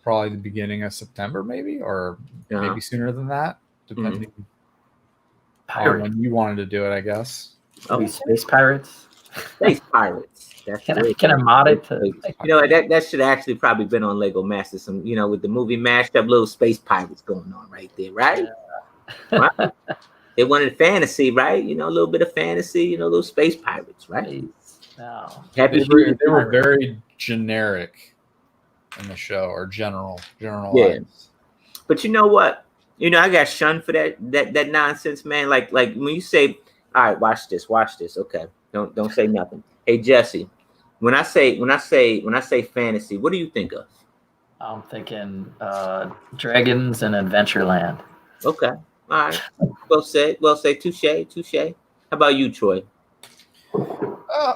probably the beginning of September, maybe, or maybe sooner than that, depending on when you wanted to do it, I guess. Oh, Space Pirates. Space Pirates. That's Can I mod it to? that should actually probably been on Lego Masters. Some with the movie mashed up little space pirates going on right there, right? Yeah. Right? They wanted fantasy, right? A little bit of fantasy. Little space pirates, right? No. They were very generic in the show, or generalized. Yeah. But you know what? I got shunned for that nonsense, man. Like when you say, all right, watch this. Okay. Don't say nothing. Hey Jesse, when I say fantasy, what do you think of? I'm thinking Dragons and Adventureland. Okay. All right. Well said. Touche. How about you, Troy?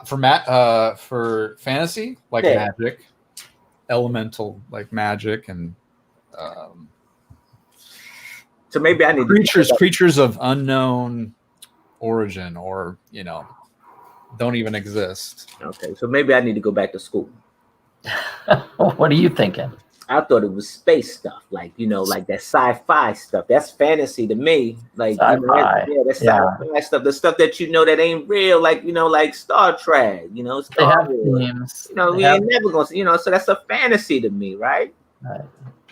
For fantasy, like magic, elemental, like magic, and so maybe I need creatures of unknown origin, or don't even exist. Okay, so maybe I need to go back to school. What are you thinking? I thought it was space stuff, like like that sci-fi stuff. That's fantasy to me. Like sci-fi. That's sci-fi stuff. The stuff that that ain't real, like Star Trek. Star Wars. We ain't never gonna. So that's a fantasy to me, right? Right.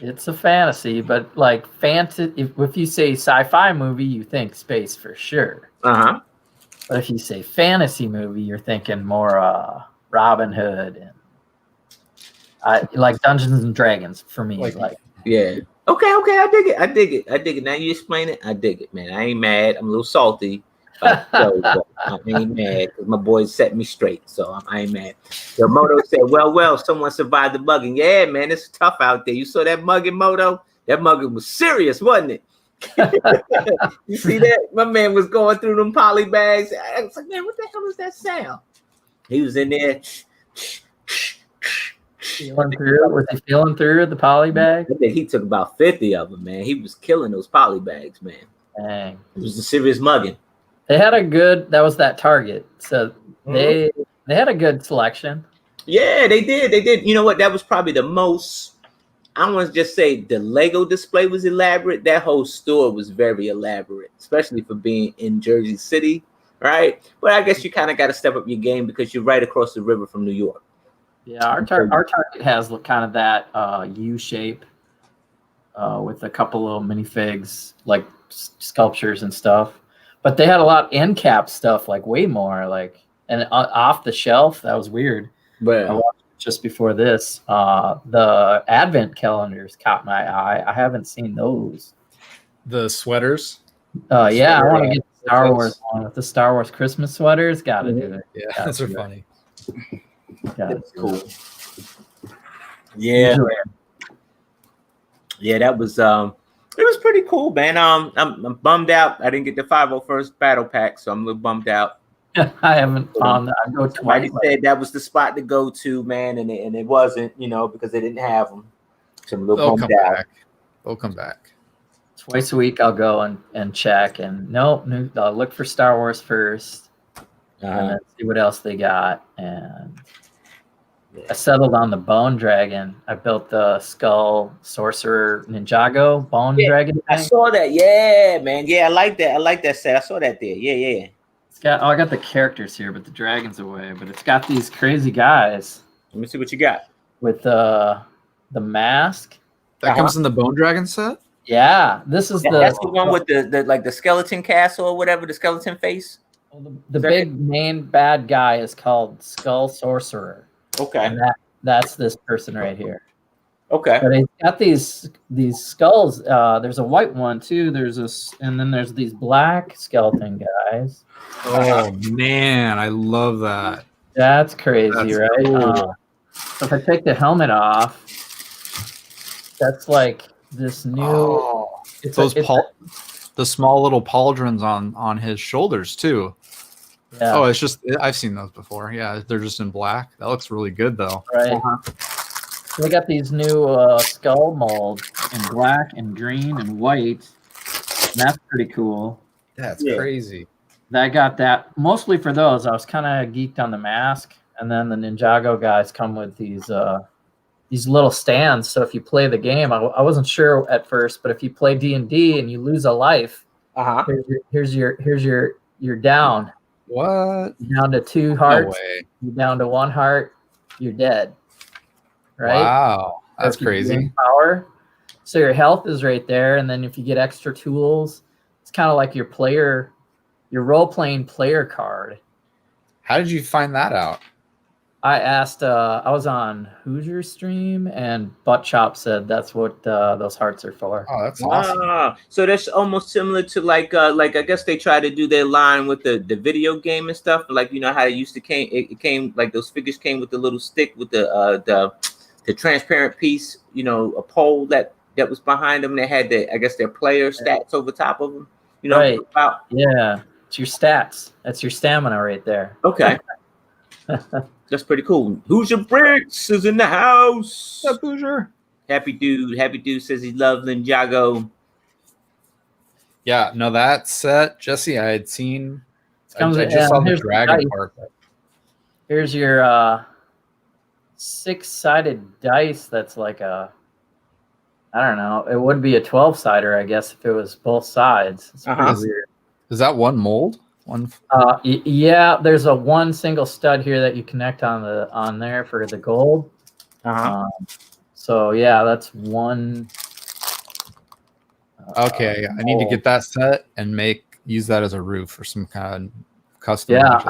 It's a fantasy, but like fantasy. If you say sci-fi movie, you think space for sure. But if you say fantasy movie, you're thinking more Robin Hood and. Like Dungeons and Dragons for me. Yeah. Okay. I dig it. Now you explain it. I dig it, man. I ain't mad. I'm a little salty. But I ain't mad because my boys set me straight. So I ain't mad. The Moto said, well, someone survived the mugging. Yeah, man, it's tough out there. You saw that mugging, Moto? That mugging was serious, wasn't it? You see that? My man was going through them poly bags. I was like, man, what the hell is that sound? He was in there. Feeling through it? Was he feeling through the poly bag? I think he took about 50 of them, man. He was killing those poly bags, man. Dang. It was a serious mugging. They had that was that Target. So they had a good selection. Yeah, they did. You know what? That was probably the most, I want to just say the Lego display was elaborate. That whole store was very elaborate, especially for being in Jersey City, right? But I guess you kind of got to step up your game because you're right across the river from New York. Yeah, our Target has kind of that U shape with a couple little minifigs, like sculptures and stuff. But they had a lot of end cap stuff, like way more, and off the shelf. That was weird. But I watched it just before this. The Advent calendars caught my eye. I haven't seen those. The sweaters. Yeah, I want to get the Star Wars one with the Star Wars Christmas sweaters. Got to do it. Yeah, those are funny. That's cool. Yeah. Yeah, that was it was pretty cool, man. I'm bummed out. I didn't get the 501st battle pack, so I'm a little bummed out. I haven't found that. I go twice. Somebody said that was the spot to go to, man, and it wasn't, because they didn't have them. So I'm a little bummed out. They'll come back. Twice a week I'll go and check, and I'll look for Star Wars first, and then see what else they got. And I settled on the Bone Dragon. I built the Skull Sorcerer Ninjago Bone Dragon thing. I saw that. Yeah, man. Yeah, I like that. I like that set. I saw that there. Yeah. I got the characters here, but the dragon's away. But it's got these crazy guys. Let me see what you got. With the mask. That comes in the Bone Dragon set? Yeah. That's the one with the skeleton castle or whatever, the skeleton face. Well, the big main bad guy is called Skull Sorcerer. Okay. And that's this person right here. Okay. But he's got these skulls. There's a white one too. And then there's these black skeleton guys. Oh man, I love that. That's crazy, right? Cool. So if I take the helmet off, that's like this new. The small little pauldrons on his shoulders too. Yeah. Oh, I've seen those before. Yeah, they're just in black. That looks really good though. Right. So we got these new skull molds in black and green and white. And that's pretty cool. That's crazy. I got that mostly for those. I was kind of geeked on the mask, and then the Ninjago guys come with these these little stands. So if you play the game, I wasn't sure at first, but if you play D&D and you lose a life, here's your down. What? You're down to 2 hearts. No way. You're down to 1 heart. You're dead. Right? Wow, that's crazy. Power. So your health is right there, and then if you get extra tools, it's kind of like your role-playing player card. How did you find that out? I asked. I was on Hoosier stream, and Butt Chop said that's what those hearts are for. Oh, that's awesome. So that's almost similar to like I guess they try to do their line with the video game and stuff. Like, you know how it used to came. It came like those figures came with the little stick with the transparent piece. You know, a pole that was behind them. They had their player stats over top of them. You know, right? Yeah, it's your stats. That's your stamina right there. Okay. That's pretty cool. Hoosier Bricks is in the house. What's up, Hoosier? Happy dude says he loves Ninjago. Yeah, no, that set, Jesse, I had seen. I just saw the dragon part. Here's your 6-sided dice. That's like I don't know. It would be a 12-sider, I guess, if it was both sides. It's pretty weird. Is that one mold? Yeah, there's a 1 single stud here that you connect on there for the gold. So yeah, that's 1. Okay, I need to get that set and use that as a roof for some kind of custom. Yeah,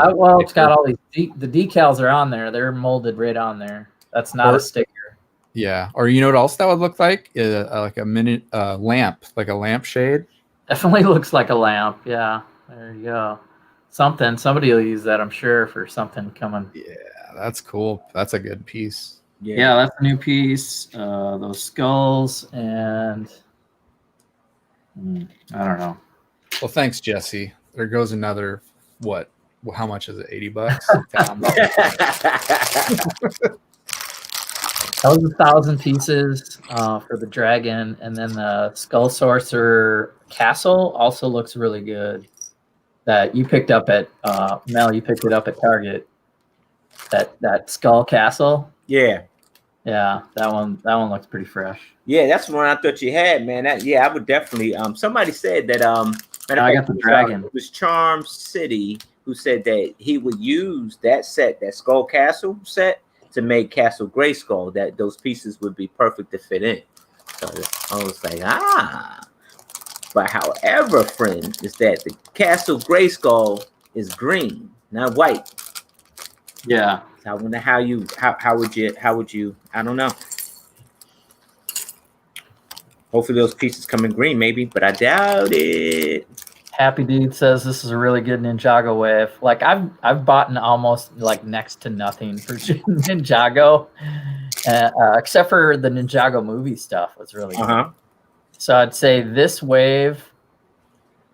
it's got all these the decals are on there. They're molded right on there. That's not a sticker. Yeah, or you know what else that would look like? Like a mini lamp, like a lampshade. Definitely looks like a lamp. Yeah. There you go. Somebody will use that, I'm sure, for something coming. Yeah, that's cool. That's a good piece. Yeah, that's a new piece. Those skulls and I don't know. Well, thanks, Jesse. There goes another what? How much is it? $80? That was 1,000 pieces for the dragon, and then the Skull Sorcerer Castle also looks really good. That you picked up at Mel. You picked it up at Target. That Skull Castle. Yeah. Yeah, that one looks pretty fresh. Yeah, that's the one I thought you had, man. I would definitely. Somebody said that. I got the dragon. It was Charm City who said that he would use that set, that Skull Castle set, to make Castle Grayskull. That those pieces would be perfect to fit in. So I was like, But however, friend, is that the Castle Grayskull is green, not white. Yeah. I wonder how would you I don't know. Hopefully those pieces come in green, maybe, but I doubt it. Happy Dude says this is a really good Ninjago wave. Like I've bought almost like next to nothing for Ninjago, except for the Ninjago movie stuff was really good. So I'd say this wave,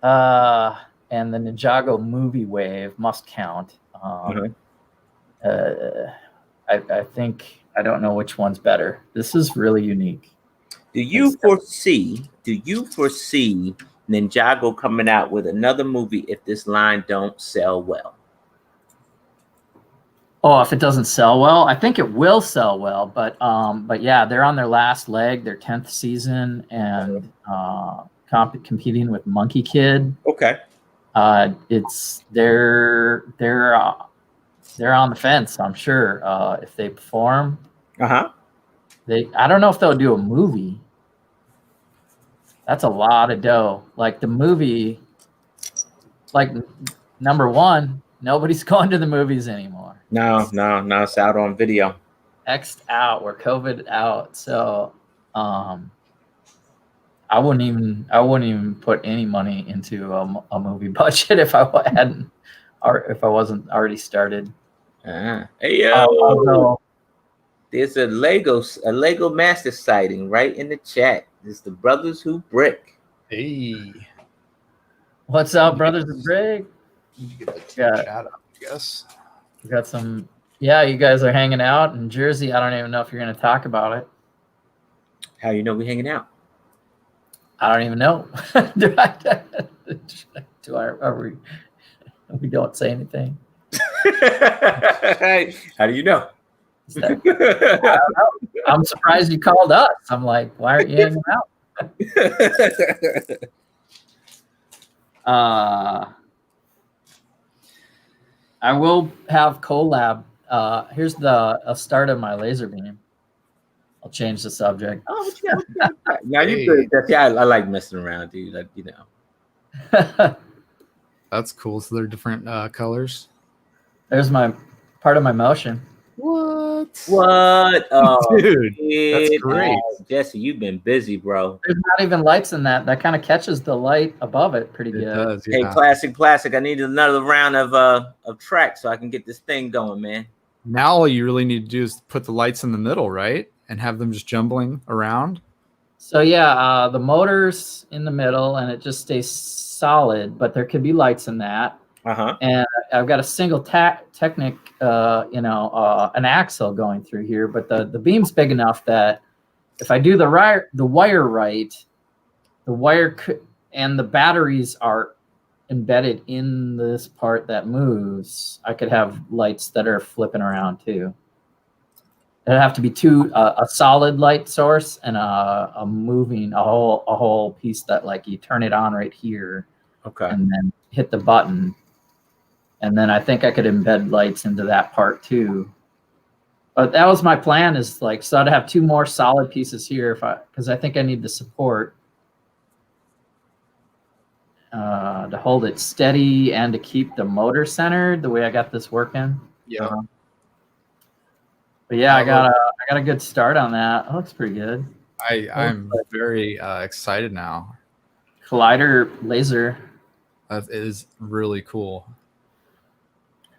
and the Ninjago movie wave must count. I think I don't know which one's better. This is really unique. Do you foresee Ninjago coming out with another movie if this line don't sell well? Oh, if it doesn't sell well, I think it will sell well. But yeah, they're on their last leg, their 10th season, and competing with Monkey Kid. Okay. They're on the fence, I'm sure. If they perform, I don't know if they'll do a movie. That's a lot of dough. Like the movie, like number one, nobody's going to the movies anymore. No, it's out on video. X'd out, we're COVID out. So I wouldn't even put any money into a movie budget if I hadn't, or if I wasn't already started. Hey yo, there's a Lego Master sighting right in the chat. It's the Brothers Who Brick. Hey, what's up, Brothers Who Brick? You get the shout out, I guess. We got some. Yeah, you guys are hanging out in Jersey. I don't even know if you're going to talk about it. How you know we hanging out? I don't even know. We don't say anything. How do you know? I'm surprised you called us. I'm like, why aren't you hanging out? I will have collab. Here's a start of my laser beam. I'll change the subject. Oh, what you got? Now you good. Yeah, I like messing around, dude. Like, you know. That's cool. So they're different colors. There's my part of my motion. What? Oh, dude, that's great. Jesse, you've been busy, bro. There's not even lights in that. That kind of catches the light above it pretty good. It does, yeah. Hey, classic. I need another round of track so I can get this thing going, man. Now all you really need to do is put the lights in the middle, right? And have them just jumbling around. So yeah, the motor's in the middle and it just stays solid, but there could be lights in that. And I've got a single Technic, an axle going through here, but the beam's big enough that if I do the wire right, the wire and the batteries are embedded in this part that moves, I could have lights that are flipping around too. It'd have to be a solid light source and a whole piece that like you turn it on right here, and then hit the button. And then I think I could embed lights into that part too. But that was my plan, is like, so I'd have two more solid pieces here because I think I need the support to hold it steady and to keep the motor centered the way I got this working. Yeah. But yeah, I got a good start on that. It looks pretty good. I'm very excited now. Collider laser. That is really cool.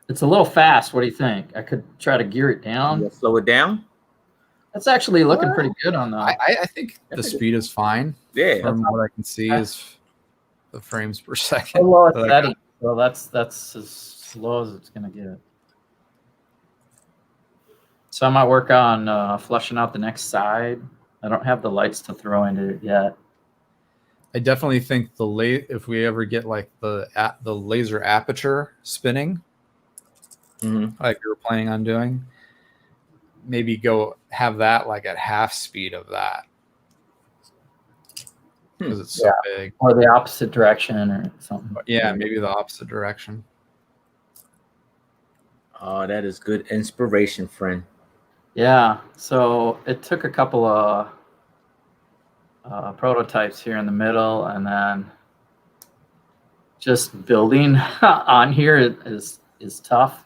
It's a little fast. What do you think? I could try to gear it down. Yeah, slow it down. That's actually looking pretty good on the. I think the speed is fine. Yeah. From what I can see is the frames per second. So low it's setting. Well, that's as slow as it's gonna get. So I might work on flushing out the next side. I don't have the lights to throw into it yet. I definitely think if we ever get like the laser aperture spinning, like you were planning on doing, maybe go have that like at half speed of that, because it's so big. Or the opposite direction or something. Yeah, maybe the opposite direction. Oh, that is good inspiration, friend. Yeah, so it took a couple of prototypes here in the middle, and then just building on here is tough.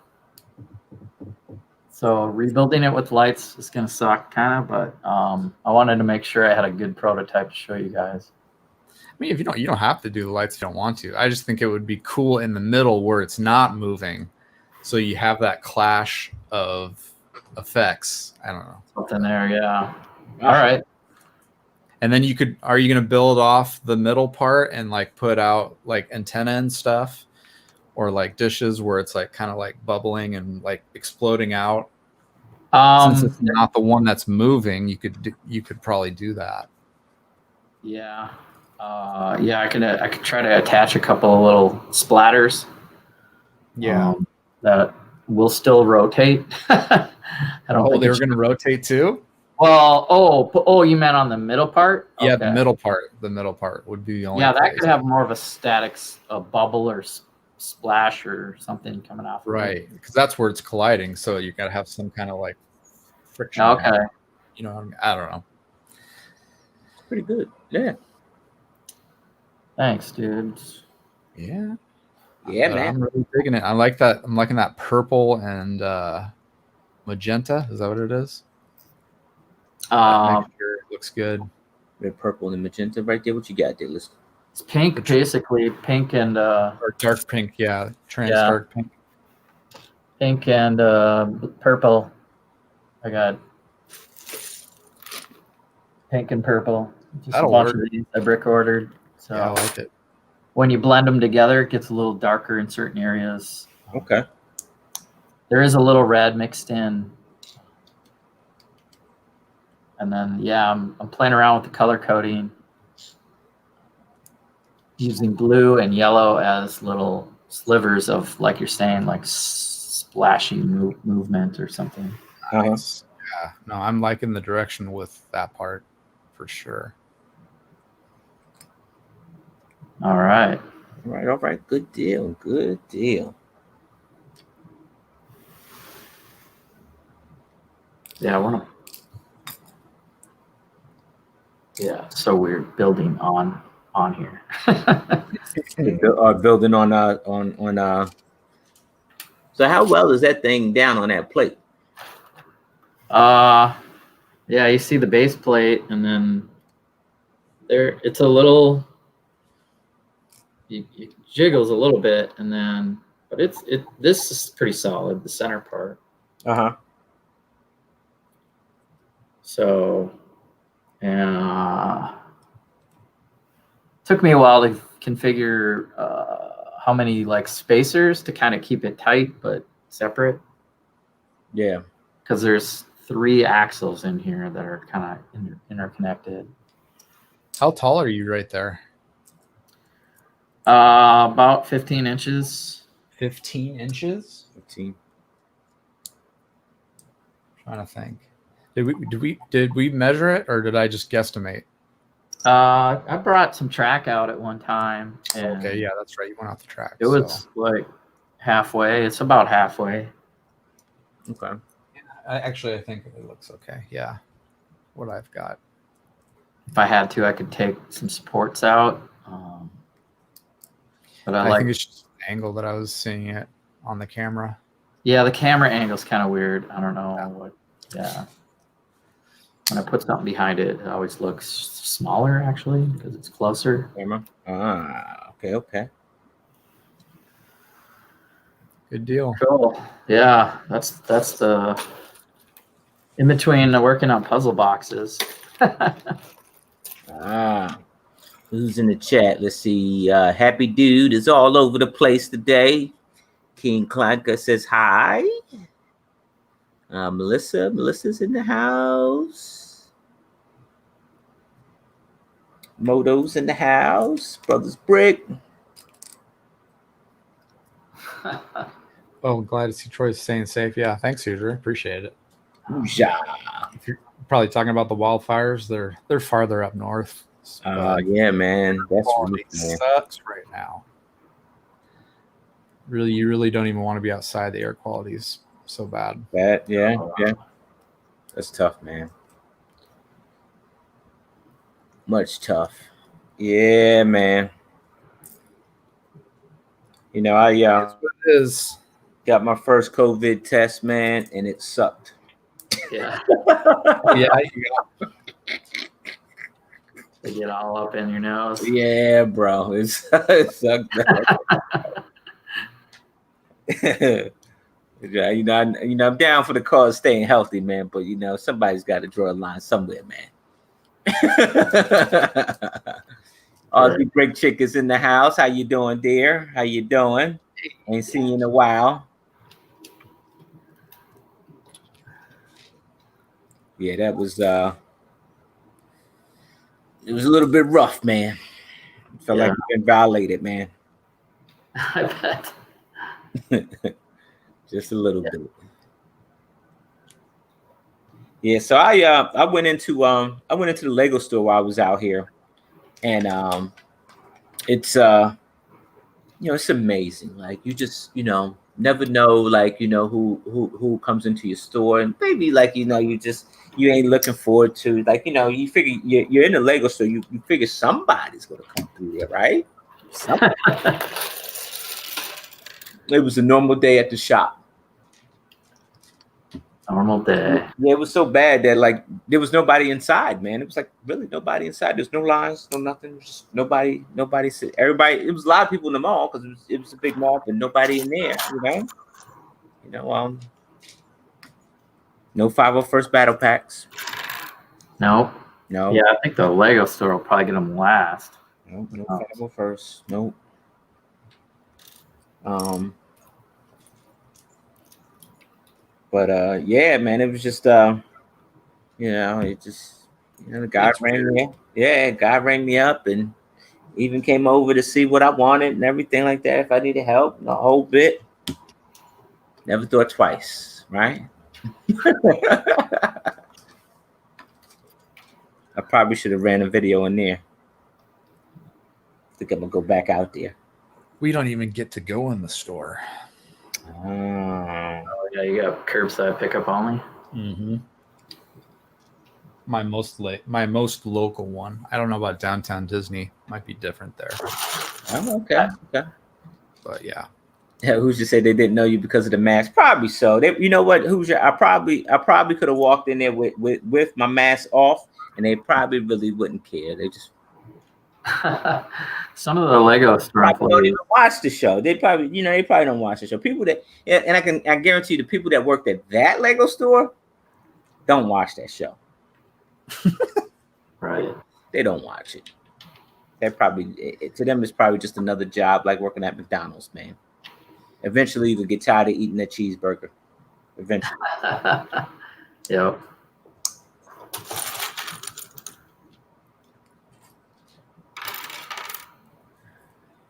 So rebuilding it with lights is going to suck kind of, but I wanted to make sure I had a good prototype to show you guys. I mean, if you don't have to do the lights if you don't want to. I just think it would be cool in the middle where it's not moving, so you have that clash of effects. I don't know. Something there, yeah. All right. And then are you going to build off the middle part and like put out like antenna and stuff, or like dishes where it's like kind of like bubbling and like exploding out? Since it's not the one that's moving, you could probably do that. Yeah. I could try to attach a couple of little splatters. Yeah. That will still rotate. I don't think they were going to rotate too? Well, you meant on the middle part? Yeah, okay. The middle part would be the only. Yeah, that could have more of a static, bubble or splash or something coming off. Right, because that's where it's colliding. So you got to have some kind of like friction. Okay. You know what I mean? I don't know. It's pretty good. Yeah. Thanks, dude. Yeah. Yeah, man. I'm really digging it. I like that. I'm liking that purple and magenta. Is that what it is? It looks good. Red, purple, and magenta right there. What you got there? Let's. It's pink, basically pink and or dark pink, dark pink. Pink and purple. I got pink and purple. Just That'll a bunch work. of these I brick ordered. So yeah, I like it. When you blend them together, it gets a little darker in certain areas. Okay. There is a little red mixed in. And then, I'm playing around with the color coding, using blue and yellow as little slivers of, like you're saying, like splashy movement or something. Nice. Yeah. No, I'm liking the direction with that part for sure. All right. All right. Good deal. Yeah, I want to. Yeah, so weird building on here. Building on. So how well is that thing down on that plate? Yeah, you see the base plate, and then there it's a little. It jiggles a little bit, and then but this is pretty solid, the center part. So, took me a while to configure how many like spacers to kind of keep it tight but separate. Yeah, because there's 3 axles in here that are kind of interconnected. How tall are you right there? About 15 inches. 15 inches? 15. Trying to think. Did we measure it, or did I just guesstimate? I brought some track out at one time. Okay, yeah, that's right. You went off the track. It was like halfway. It's about halfway. Okay. I think it looks okay. Yeah, what I've got. If I had to, I could take some supports out. But I think it's just the angle that I was seeing it on the camera. Yeah, the camera angle's kind of weird. I don't know what. Yeah. When I put something behind it, it always looks smaller, actually, because it's closer. Camera. Okay. Good deal. Cool. Yeah, that's the in between working on puzzle boxes. Who's in the chat? Let's see. Happy Dude is all over the place today. King Clanker says hi. Melissa's in the house. Moto's in the house. Brothers Brick. Oh, glad to see Troy's staying safe. Yeah, thanks, User. Appreciate it. Ooh-ja. If you're probably talking about the wildfires, they're farther up north. Yeah, man. That's really sucks right now. Really, you really don't even want to be outside. The air quality is so bad. Yeah. That's tough, man. Much tough. Yeah, man. You know, I That's what it is. Got my first COVID test, man, and it sucked. Yeah. Yeah. They get all up in your nose. Yeah, bro. It sucked. I'm down for the cause staying healthy, man. But somebody's got to draw a line somewhere, man. Aussie Break Chick is in the house. How you doing, dear? How you doing? Ain't seen you in a while. Yeah, that was it was a little bit rough, man. Felt like you've been violated, man. I bet. Just a little bit. Yeah, so I went into the Lego store while I was out here, and it's it's amazing. Like you just never know like who comes into your store, and maybe like you ain't looking forward to like you figure you're in the Lego store, you figure somebody's gonna come through there, right? It was a normal day at the shop. Normal day. Yeah, it was so bad that like there was nobody inside, man. It was like really nobody inside. There's no lines, no nothing. Just nobody. Everybody. It was a lot of people in the mall because it was a big mall, but nobody in there. No 501st battle packs. No. No. Yeah, I think the Lego store will probably get them last. No 501st. Nope. But yeah, man, it was just the guy rang me. Yeah, guy rang me up and even came over to see what I wanted and everything like that. If I needed help, the whole bit. Never thought twice, right? I probably should have ran a video in there. I think I'm gonna go back out there. We don't even get to go in the store. Oh. Oh yeah, you got curbside pickup only. Mm-hmm. My most local one. I don't know about downtown Disney. Might be different there. Oh, okay. But yeah. Yeah, Hoosier said they didn't know you because of the mask. Probably so. You know what, Hoosier? I probably could have walked in there with my mask off, and they probably really wouldn't care. They just some of the Lego store probably don't even watch the show. They probably don't watch the show. People that, and I guarantee you, the people that worked at that Lego store don't watch that show. Right. They don't watch it. They're probably, to them, it's probably just another job like working at McDonald's, man. Eventually, they'll get tired of eating that cheeseburger. Eventually. Yep.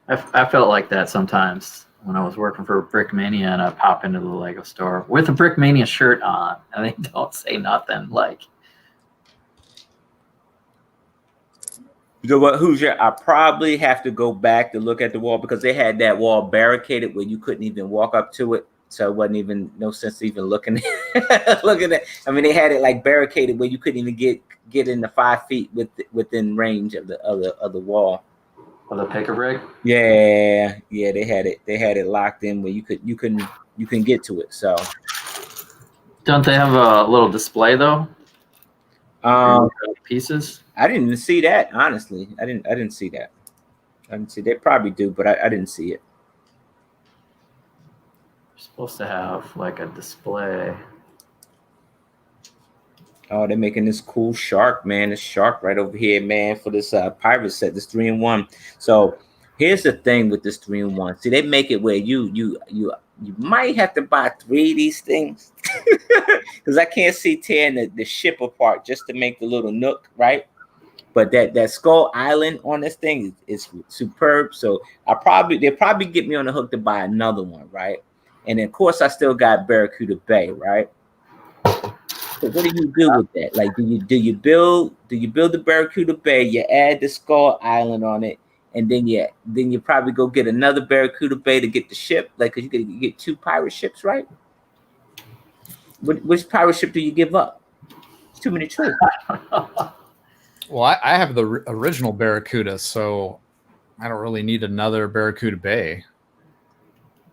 I felt like that sometimes when I was working for Brickmania and I pop into the Lego store with a Brickmania shirt on and they don't say nothing. Like, you know what, Hoosier? I probably have to go back to look at the wall because they had that wall barricaded where you couldn't even walk up to it. So it wasn't even no sense even looking at. I mean, they had it like barricaded where you couldn't even get in the 5 feet within range of the wall. Of the pick-a-brick? Yeah, they had it locked in where you couldn't get to it. So don't they have a little display though? Pieces. I didn't even see that, honestly. I didn't see that. I didn't see. They probably do, but I didn't see it. You're supposed to have like a display. Oh, they're making this cool shark, man. This shark right over here, man, for this pirate set, this 3-in-1. So here's the thing with this 3-in-1. See, they make it where you might have to buy 3 of these things because I can't see tearing the ship apart just to make the little nook, right? But that Skull Island on this thing is superb. So they'll probably get me on the hook to buy another one, right? And then, of course, I still got Barracuda Bay, right? So what do you do with that? Like, do you build the Barracuda Bay? You add the Skull Island on it, and then you probably go get another Barracuda Bay to get the ship, like, cause you get 2 pirate ships, right? Which pirate ship do you give up? It's too many troops. Well, I have the original Barracuda, so I don't really need another Barracuda Bay.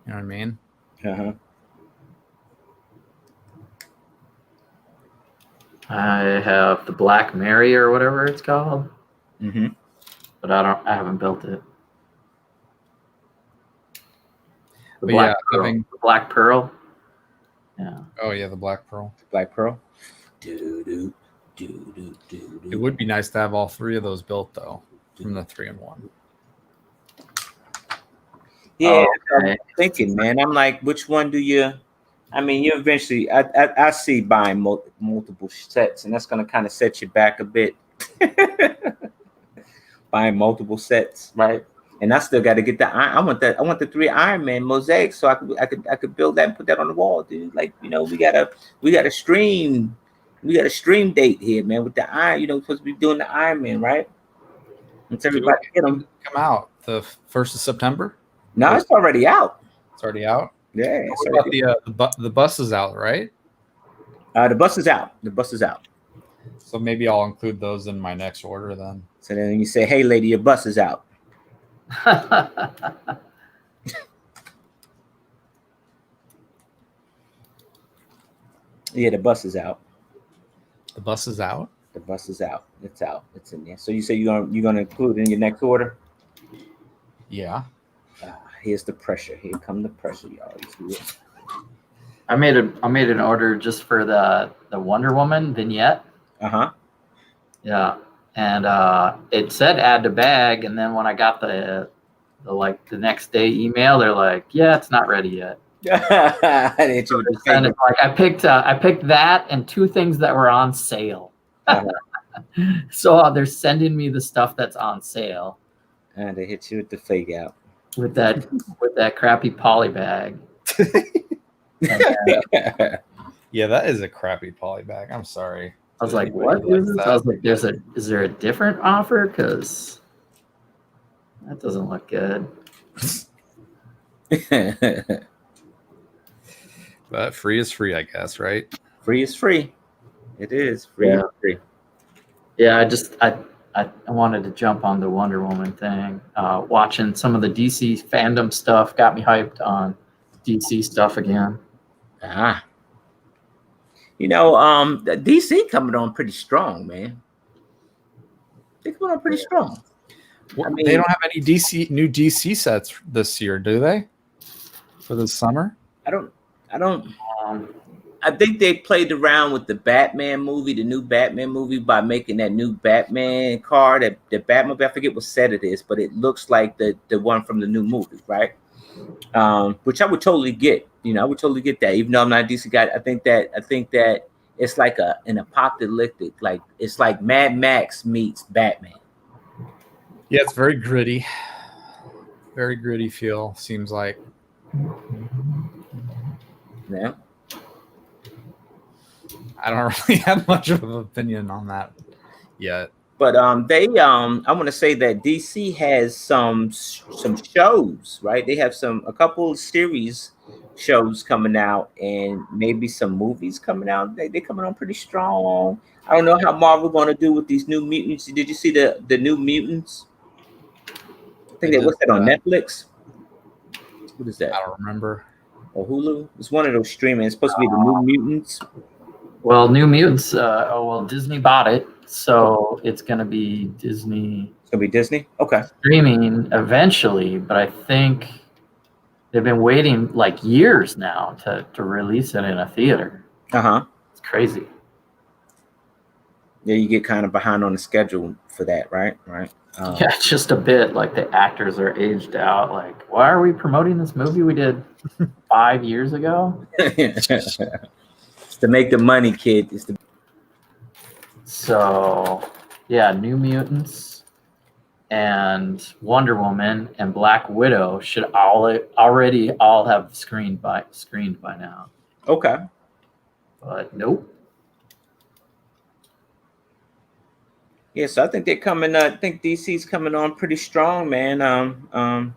You know what I mean? Uh-huh. I have the Black Mary or whatever it's called. Mm-hmm. But I haven't built it. The Black Pearl. Yeah. Oh yeah, the Black Pearl. Black Pearl. It would be nice to have all 3 of those built though, from the 3-in-1. Yeah, okay. I'm thinking, man. I'm like, which one do you? I mean, you eventually. I see buying multiple sets, and that's going to kind of set you back a bit. Buying multiple sets, right? And I still got to get the. I want the 3 Iron Man mosaics, so I could build that and put that on the wall, dude. Like, we got a stream. We got a stream date here, man, with the Iron. We're supposed to be doing the Iron Man, right? Until everybody get them. Come out the 1st of September. No, it's already out. It's already out. Yeah. What about the bus is out, right? The bus is out. The bus is out. So maybe I'll include those in my next order then. So then you say, "Hey, lady, your bus is out." Yeah, the bus is out. The bus is out. The bus is out. It's out. It's in there. So you say you're gonna include it in your next order? Yeah. Here's the pressure. Here come the pressure, y'all. You see it? I made an order just for the Wonder Woman vignette. Uh-huh. Yeah. And it said add to bag, and then when I got the next day email, they're like, yeah, it's not ready yet. And it's like I picked that and 2 things that were on sale. Uh-huh. So they're sending me the stuff that's on sale. And they hit you with the fake out. With that crappy poly bag. Yeah, that is a crappy polybag. I'm sorry. I was like, what is this? I was like, is there a different offer? Because that doesn't look good. But free is free, I guess, right? Free is free. It is free. Yeah. Is free. Yeah, I wanted to jump on the Wonder Woman thing. Watching some of the DC fandom stuff got me hyped on DC stuff again. The DC coming on pretty strong, man. They're coming on pretty strong. Well, they don't have any new DC sets this year, do they? For the summer? I don't. I think they played around with the Batman movie, the new Batman movie, by making that new Batman card. The Batman, I forget what set it is, but it looks like the one from the new movie, right? Which I would totally get. I would totally get that, even though I'm not a DC guy. I think that it's like an apocalyptic, like it's like Mad Max meets Batman. Yeah, it's very gritty. Very gritty feel, seems like. Yeah. I don't really have much of an opinion on that yet. But I want to say that DC has some shows, right? They have a couple series shows coming out, and maybe some movies coming out. They're coming on pretty strong. I don't know how Marvel going to do with these New Mutants. Did you see the New Mutants? I think what's that on Netflix? What is that? I don't remember. Or Hulu? It's one of those streaming. It's supposed to be the New Mutants. Well, New Mutants. Disney bought it, so it's going to be Disney. It's going to be Disney. Okay. Streaming eventually, but I think they've been waiting like years now to release it in a theater. It's crazy. Yeah, you get kind of behind on the schedule for that, right? Right. Yeah, just a bit. Like the actors are aged out. Like, why are we promoting this movie we did 5 years ago? It's to make the money, kid. So, yeah, New Mutants and Wonder Woman and Black Widow should already all have screened by now. Okay. But nope. Yeah, so I think they're coming. I think DC's coming on pretty strong, man. And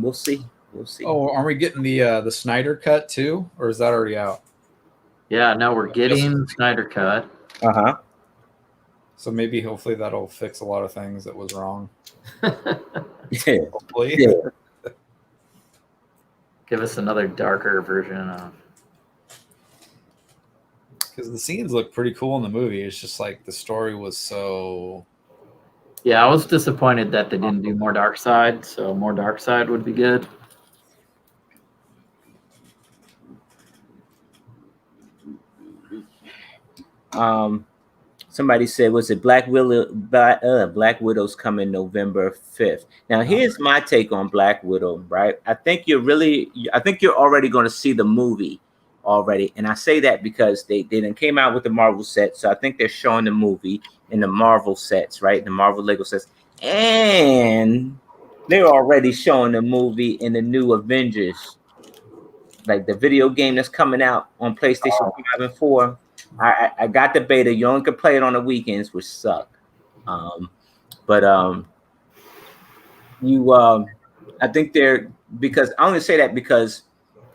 we'll see. We'll see. Oh, are we getting the Snyder cut too, or is that already out? Yeah, no, we're getting Snyder cut. So maybe, hopefully, that'll fix a lot of things that was wrong. Yeah. Hopefully. Yeah. Give us another darker version of. Because the scenes look pretty cool in the movie. It's just like the story was so. Yeah, I was disappointed that they didn't do more Dark Side. So more Dark Side would be good. Somebody said, was it Black Widow's coming November 5th? Now, here's my take on Black Widow, right? I think you're already going to see the movie already. And I say that because they done came out with the Marvel set. So I think they're showing the movie in the Marvel sets, right? The Marvel Lego sets. And they're already showing the movie in the new Avengers, like the video game that's coming out on PlayStation 5 and 4. I got the beta. You only can play it on the weekends, which suck. I think because I only say that because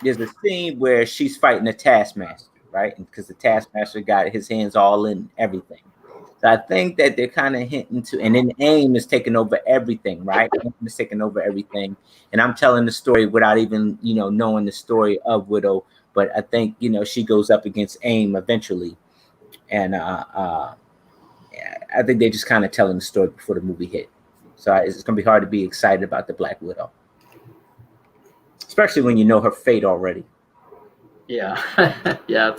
there's a scene where she's fighting the Taskmaster, right? And because the Taskmaster got his hands all in everything. So I think that they're kind of hinting to, and then AIM is taking over everything, right? AIM is taking over everything. And I'm telling the story without even, knowing the story of Widow. But I think, she goes up against AIM eventually. And I think they're just kind of telling the story before the movie hit. So it's going to be hard to be excited about the Black Widow. Especially when you know her fate already. Yeah. Yeah,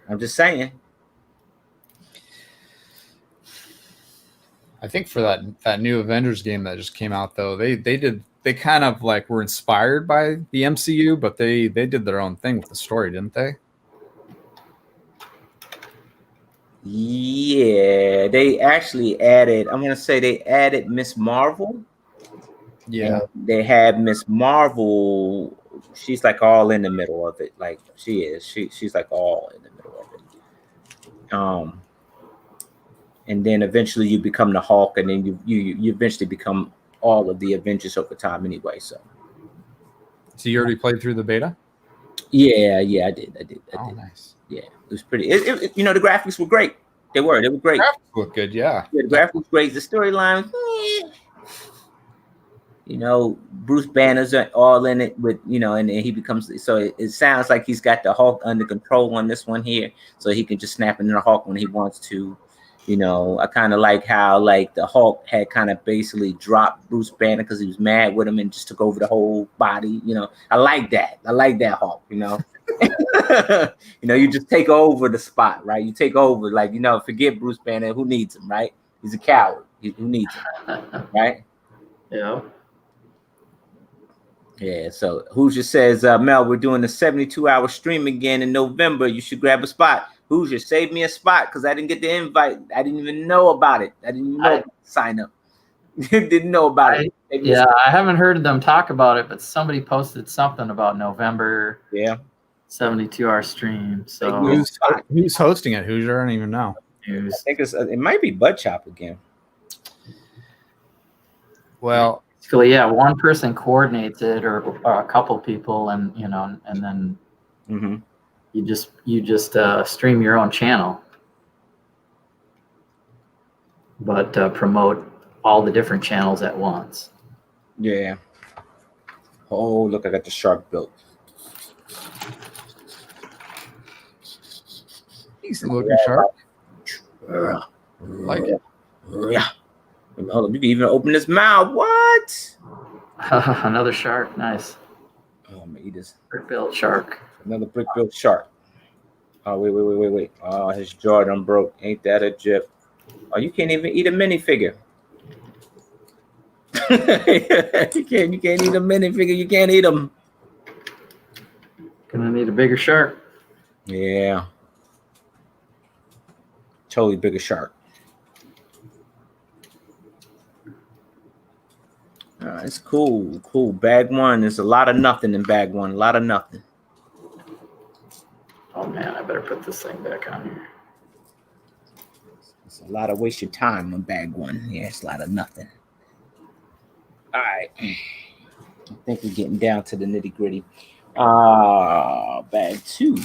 I'm just saying. I think for that new Avengers game that just came out, though, they kind of like were inspired by the MCU, but they did their own thing with the story, didn't they? Yeah, they actually added, I'm going to say they added Miss Marvel. Yeah. They had Miss Marvel. She's like all in the middle of it. Like she is. She's like all in the middle And then eventually you become the Hulk, and then you eventually become all of the Avengers over time anyway. So you already played through the beta? Yeah, I did. Oh, nice. Yeah, it was pretty. The graphics were great. They were great. Graphics look good, yeah. The graphics was great. The storyline, Bruce Banner's all in it with, and he becomes, so it sounds like he's got the Hulk under control on this one here, so he can just snap into the Hulk when he wants to. I kind of like how the Hulk had kind of basically dropped Bruce Banner because he was mad with him and just took over the whole body. I like that. I like that Hulk. You just take over the spot, right? You take over, forget Bruce Banner. Who needs him, right? He's a coward. Who needs him, right? Yeah. Yeah. So Hoosier says, Mel, we're doing a 72-hour stream again in November. You should grab a spot. Hoosier, save me a spot because I didn't get the invite. I didn't even know about it. I didn't even know sign up. Didn't know about it. Yeah, I haven't heard them talk about it, but somebody posted something about November. Yeah. 72-hour stream. So who's hosting it? Hoosier? I don't even know. I think it might be Bud Chop again. Well, so yeah, one person coordinates it, or a couple people, and and then you just stream your own channel, but promote all the different channels at once. Yeah. Oh, look, I got the shark built. Decent looking shark. Like it. Yeah. Hold on, you can even open his mouth. What? Another shark. Nice. Oh, I'm gonna eat this. Brick-built shark. Another brick-built shark. Oh, wait. Oh, his jaw done broke. Ain't that a jip? Oh, you can't even eat a minifigure. You can't eat a minifigure. You can't eat them. Gonna need a bigger shark. Yeah. Totally bigger shark. It's cool. Bag one. There's a lot of nothing in bag one. A lot of nothing. Oh man, I better put this thing back on here. It's a lot of waste your time on bag one. Yeah, it's a lot of nothing. All right. I think we're getting down to the nitty gritty. Bag two.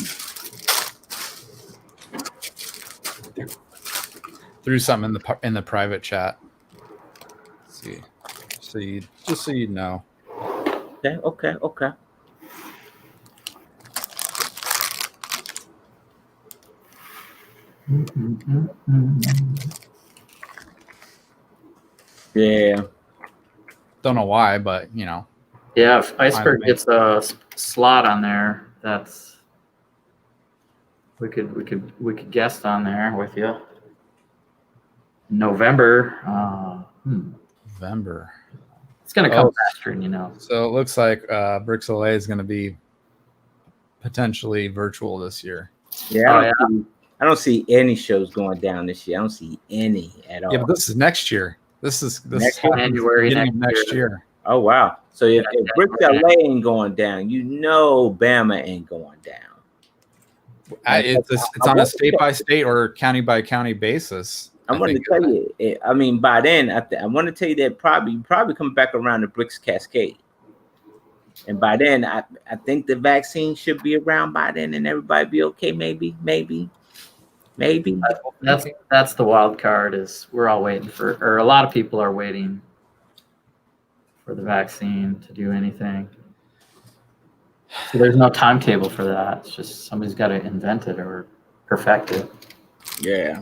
Threw something in the private chat. Let's see. So you know. Okay. Yeah. Don't know why, but Yeah, if Iceberg gets a slot on there, that's we could guest on there with you. November. November. It's gonna come faster, So it looks like Brixolay is gonna be potentially virtual this year. Yeah. I don't see any shows going down this year. I don't see any at all. Yeah, but this is next year. This is January next year. Oh wow! So if Brixolay ain't going down, Bama ain't going down. It's on a state by state or county by county basis. I want to tell you. I mean, by then, I want to tell you that probably come back around the Bricks Cascade, and by then, I think the vaccine should be around by then, and everybody be okay. Maybe. That's the wild card. Is we're all waiting for, or a lot of people are waiting for the vaccine to do anything. So there's no timetable for that. It's just somebody's got to invent it or perfect it. Yeah.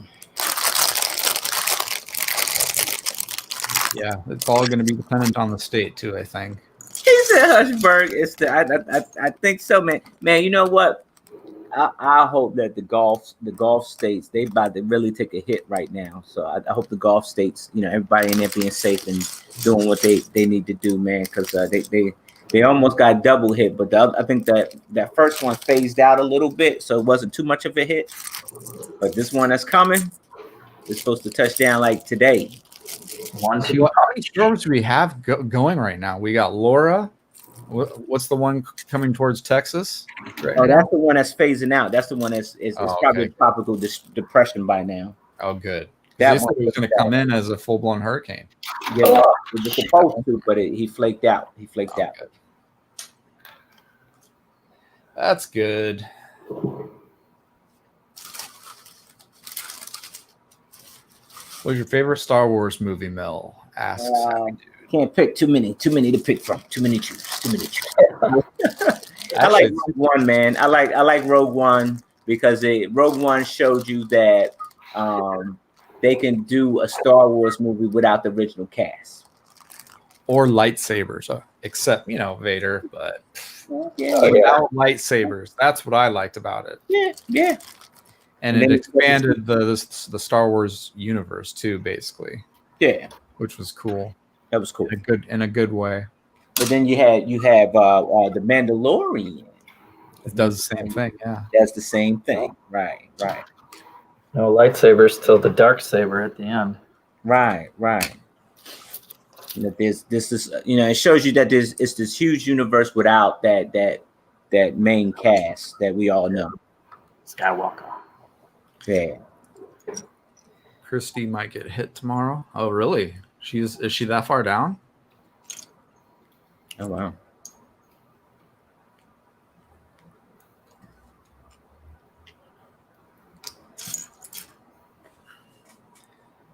Yeah, it's all going to be dependent on the state too, I think. He said Hushberg. I think so, man. Man, you know what? I hope that the Gulf states, they about to really take a hit right now. So I hope the Gulf states, everybody in there being safe and doing what they need to do, man, because they almost got double hit. But I think that first one phased out a little bit, so it wasn't too much of a hit. But this one that's coming is supposed to touch down like today. How many storms do we have going right now? We got Laura, What's the one coming towards Texas? Right now? That's the one that's phasing out. That's the one that's probably a tropical depression by now. Oh, good. That one was going to come in as a full-blown hurricane. Yeah, it was supposed to, but he flaked out. He flaked out. Good. That's good. What's your favorite Star Wars movie, Mel? Asks. Can't pick too many to pick from. Too many choose. I like Rogue One, man. I like Rogue One because Rogue One showed you that they can do a Star Wars movie without the original cast. Or lightsabers, except Vader, but without lightsabers. That's what I liked about it. Yeah. And it expanded the Star Wars universe too, basically. Yeah, which was cool. That was cool. In a good way. But then you have the Mandalorian. It does the same thing, yeah. That's the same thing, right. No lightsabers till the dark saber at the end. Right. This is it shows you that it's this huge universe without that main cast that we all know. Skywalker. Yeah. Christy might get hit tomorrow. Oh, really? Is she that far down? Oh, wow.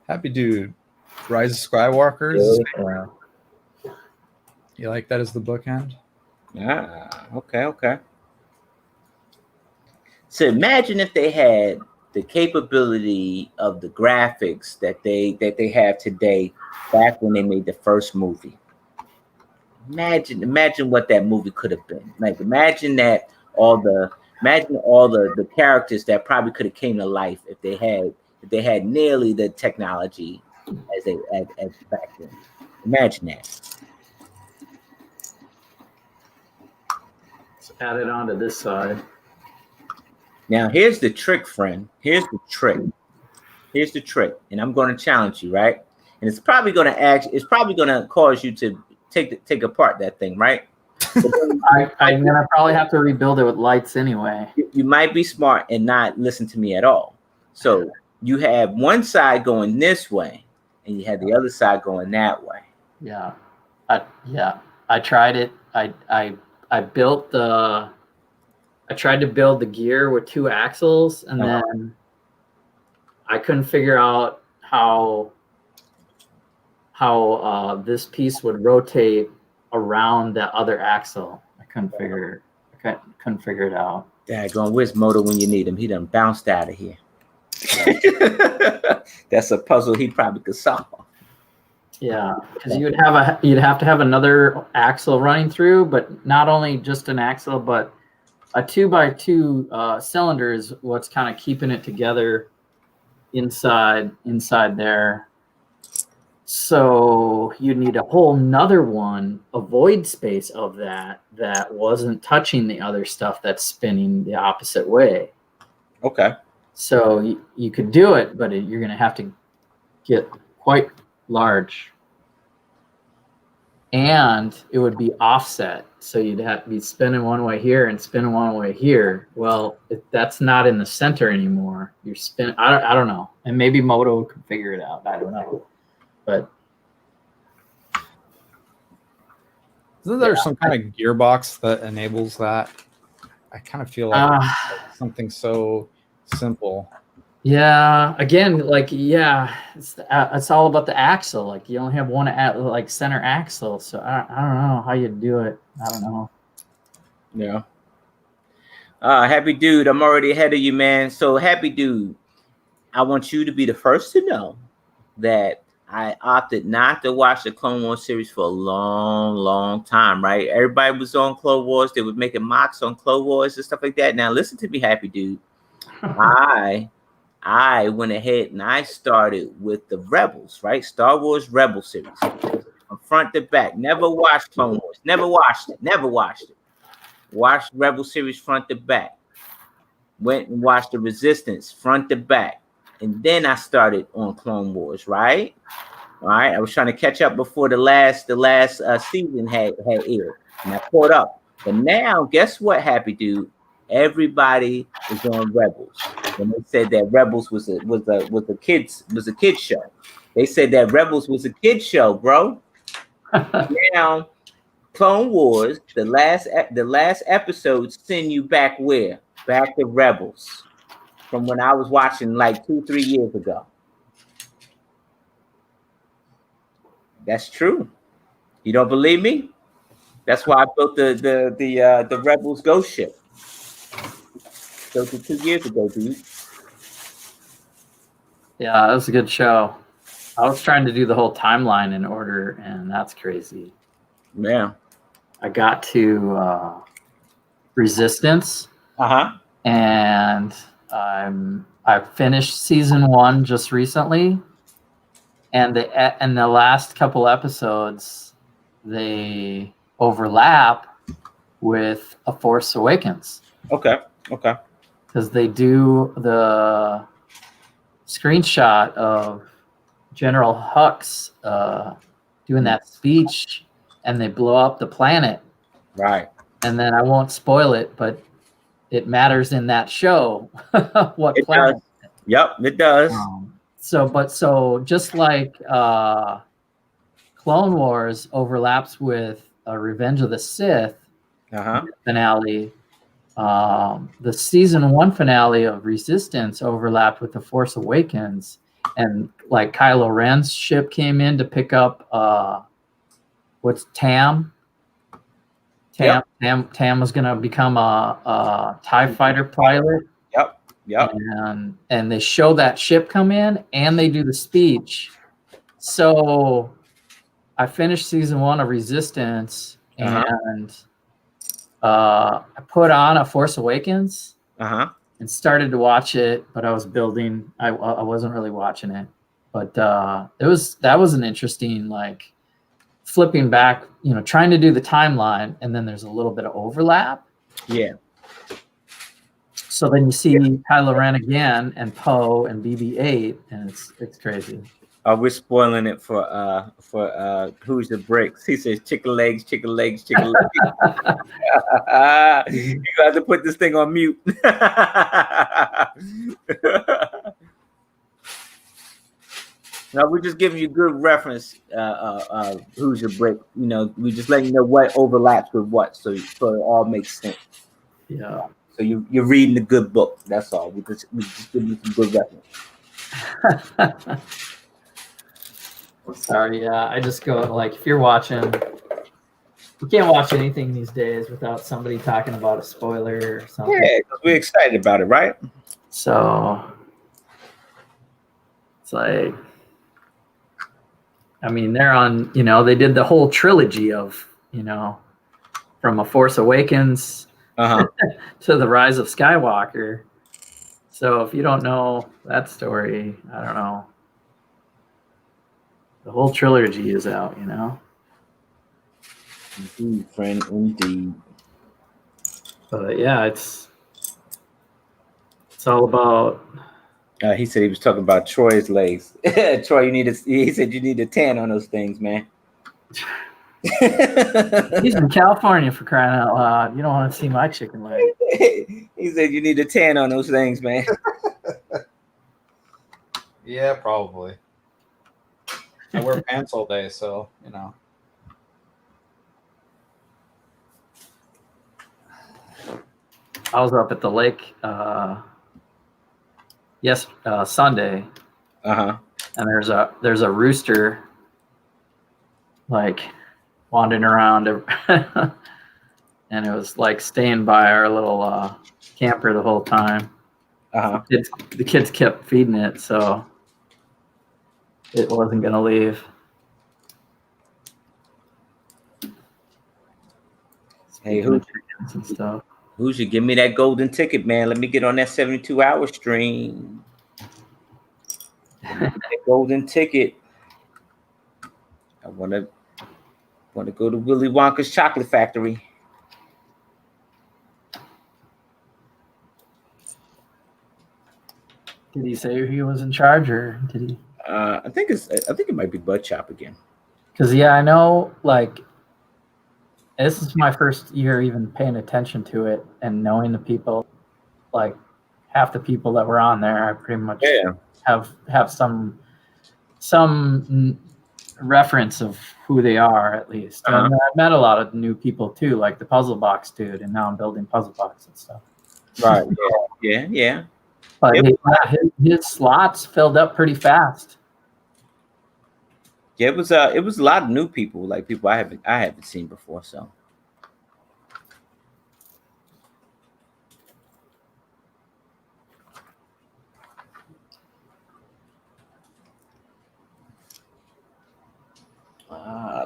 Happy dude. Rise of Skywalker. Yeah. You like that as the bookend? Okay. So imagine if they had the capability of the graphics that they have today back when they made the first movie. Imagine what that movie could have been. Like imagine all the characters that probably could have came to life if they had nearly the technology as back then. Imagine that. Let's add it onto this side. Now, here's the trick, friend. Here's the trick. And I'm going to challenge you, right? And it's probably going to cause you to take apart that thing, right? I'm going to probably have to rebuild it with lights anyway. You might be smart and not listen to me at all. So you have one side going this way and you have the other side going that way. Yeah. I tried it. I built I tried to build the gear with 2 axles, and then I couldn't figure out how this piece would rotate around that other axle. I couldn't figure it out. Daggone, where's Moto when you need him? He done bounced out of here. That's a puzzle he probably could solve. Yeah, because you'd have to have another axle running through, but not only just an axle, but a 2x2 cylinder is what's kind of keeping it together inside there. So you need a whole nother one, a void space of that wasn't touching the other stuff that's spinning the opposite way. Okay. So you could do it, but you're going to have to get quite large. And it would be offset. So you'd have to be spinning one way here and spinning one way here. Well, that's not in the center anymore. You're spinning. I don't know. And maybe Moto could figure it out. I don't know. But isn't there some kind of gearbox that enables that? I kind of feel like something so simple. Yeah. Again, it's all about the axle. Like you only have one center axle. So I don't know how you do it. I don't know. Yeah. Happy dude, I'm already ahead of you, man. So happy dude, I want you to be the first to know that I opted not to watch the Clone Wars series for a long, long time, right? Everybody was on Clone Wars. They were making mocks on Clone Wars and stuff like that. Now listen to me, happy dude. I went ahead and I started with the Rebels, right? Star Wars Rebel series. From front to back. Never watched Clone Wars. Never watched it. Watched Rebel series front to back. Went and watched the Resistance front to back. And then I started on Clone Wars, right? All right, I was trying to catch up before the last season had aired, and I caught up. But now, guess what, Happy Dude? Everybody is on Rebels. When they said that Rebels was a kids show, they said that Rebels was a kids show, bro. Now, Clone Wars, the last episode, send you back where? Back to Rebels, from when I was watching like 2-3 years ago. That's true. You don't believe me? That's why I built the Rebels Ghost ship. Built it 2 years ago, dude. Yeah, that was a good show. I was trying to do the whole timeline in order, and that's crazy. Yeah. I got to Resistance. And I finished season 1 just recently, and the last couple episodes they overlap with A Force Awakens. Okay. Because they do the screenshot of General Hux doing that speech, and they blow up the planet. Right. And then I won't spoil it, but it matters in that show what it planet. Does. Yep, it does. So just like Clone Wars overlaps with Revenge of the Sith finale, the season 1 finale of Resistance overlapped with The Force Awakens, and like Kylo Ren's ship came in to pick up what's Tam. Tam was going to become a TIE fighter pilot. Yep. And they show that ship come in, and they do the speech. So I finished season 1 of Resistance, and I put on A Force Awakens and started to watch it, but I was building. I wasn't really watching it, but that was an interesting, like, flipping back, trying to do the timeline, and then there's a little bit of overlap. Yeah. So then you see Kylo Ren again, and Poe, and BB-8, and it's crazy. We're spoiling it for Who's the Bricks. He says chicken legs. You got to put this thing on mute. No, we're just giving you good reference. Who's your brick? We just letting you know what overlaps with what, so it all makes sense. Yeah. So you're reading a good book. That's all. We just give you some good reference. Sorry, I just go, like, if you're watching, you can't watch anything these days without somebody talking about a spoiler or something. Yeah, because we're excited about it, right? So it's like, I mean, they're on, they did the whole trilogy of, from A Force Awakens to The Rise of Skywalker. So if you don't know that story, I don't know. The whole trilogy is out, Indeed, friend, indeed. But yeah, it's all about. He said he was talking about Troy's legs. Troy, he said you need a tan on those things, man. He's in California, for crying out loud. You don't want to see my chicken leg. He said you need a tan on those things, man. Yeah, probably. I wear pants all day, so I was up at the lake Sunday. And there's a rooster, like, wandering around and it was like staying by our little camper the whole time. The kids kept feeding it, so it wasn't gonna leave. Hey, who should give me that golden ticket, man? Let me get on that 72-hour stream. That golden ticket. I want to go to Willy Wonka's chocolate factory. Did he say he was in charge, or did he? I think it might be Butt Chop again. Because I know like this is my first year even paying attention to it and knowing the people. Like half the people that were on there, I pretty much have some reference of who they are at least. And I've met a lot of new people too, like the Puzzle Box dude, and now I'm building Puzzle Box and stuff. Right. Yeah. But his slots filled up pretty fast. Yeah, it was a lot of new people, like people I haven't seen before. So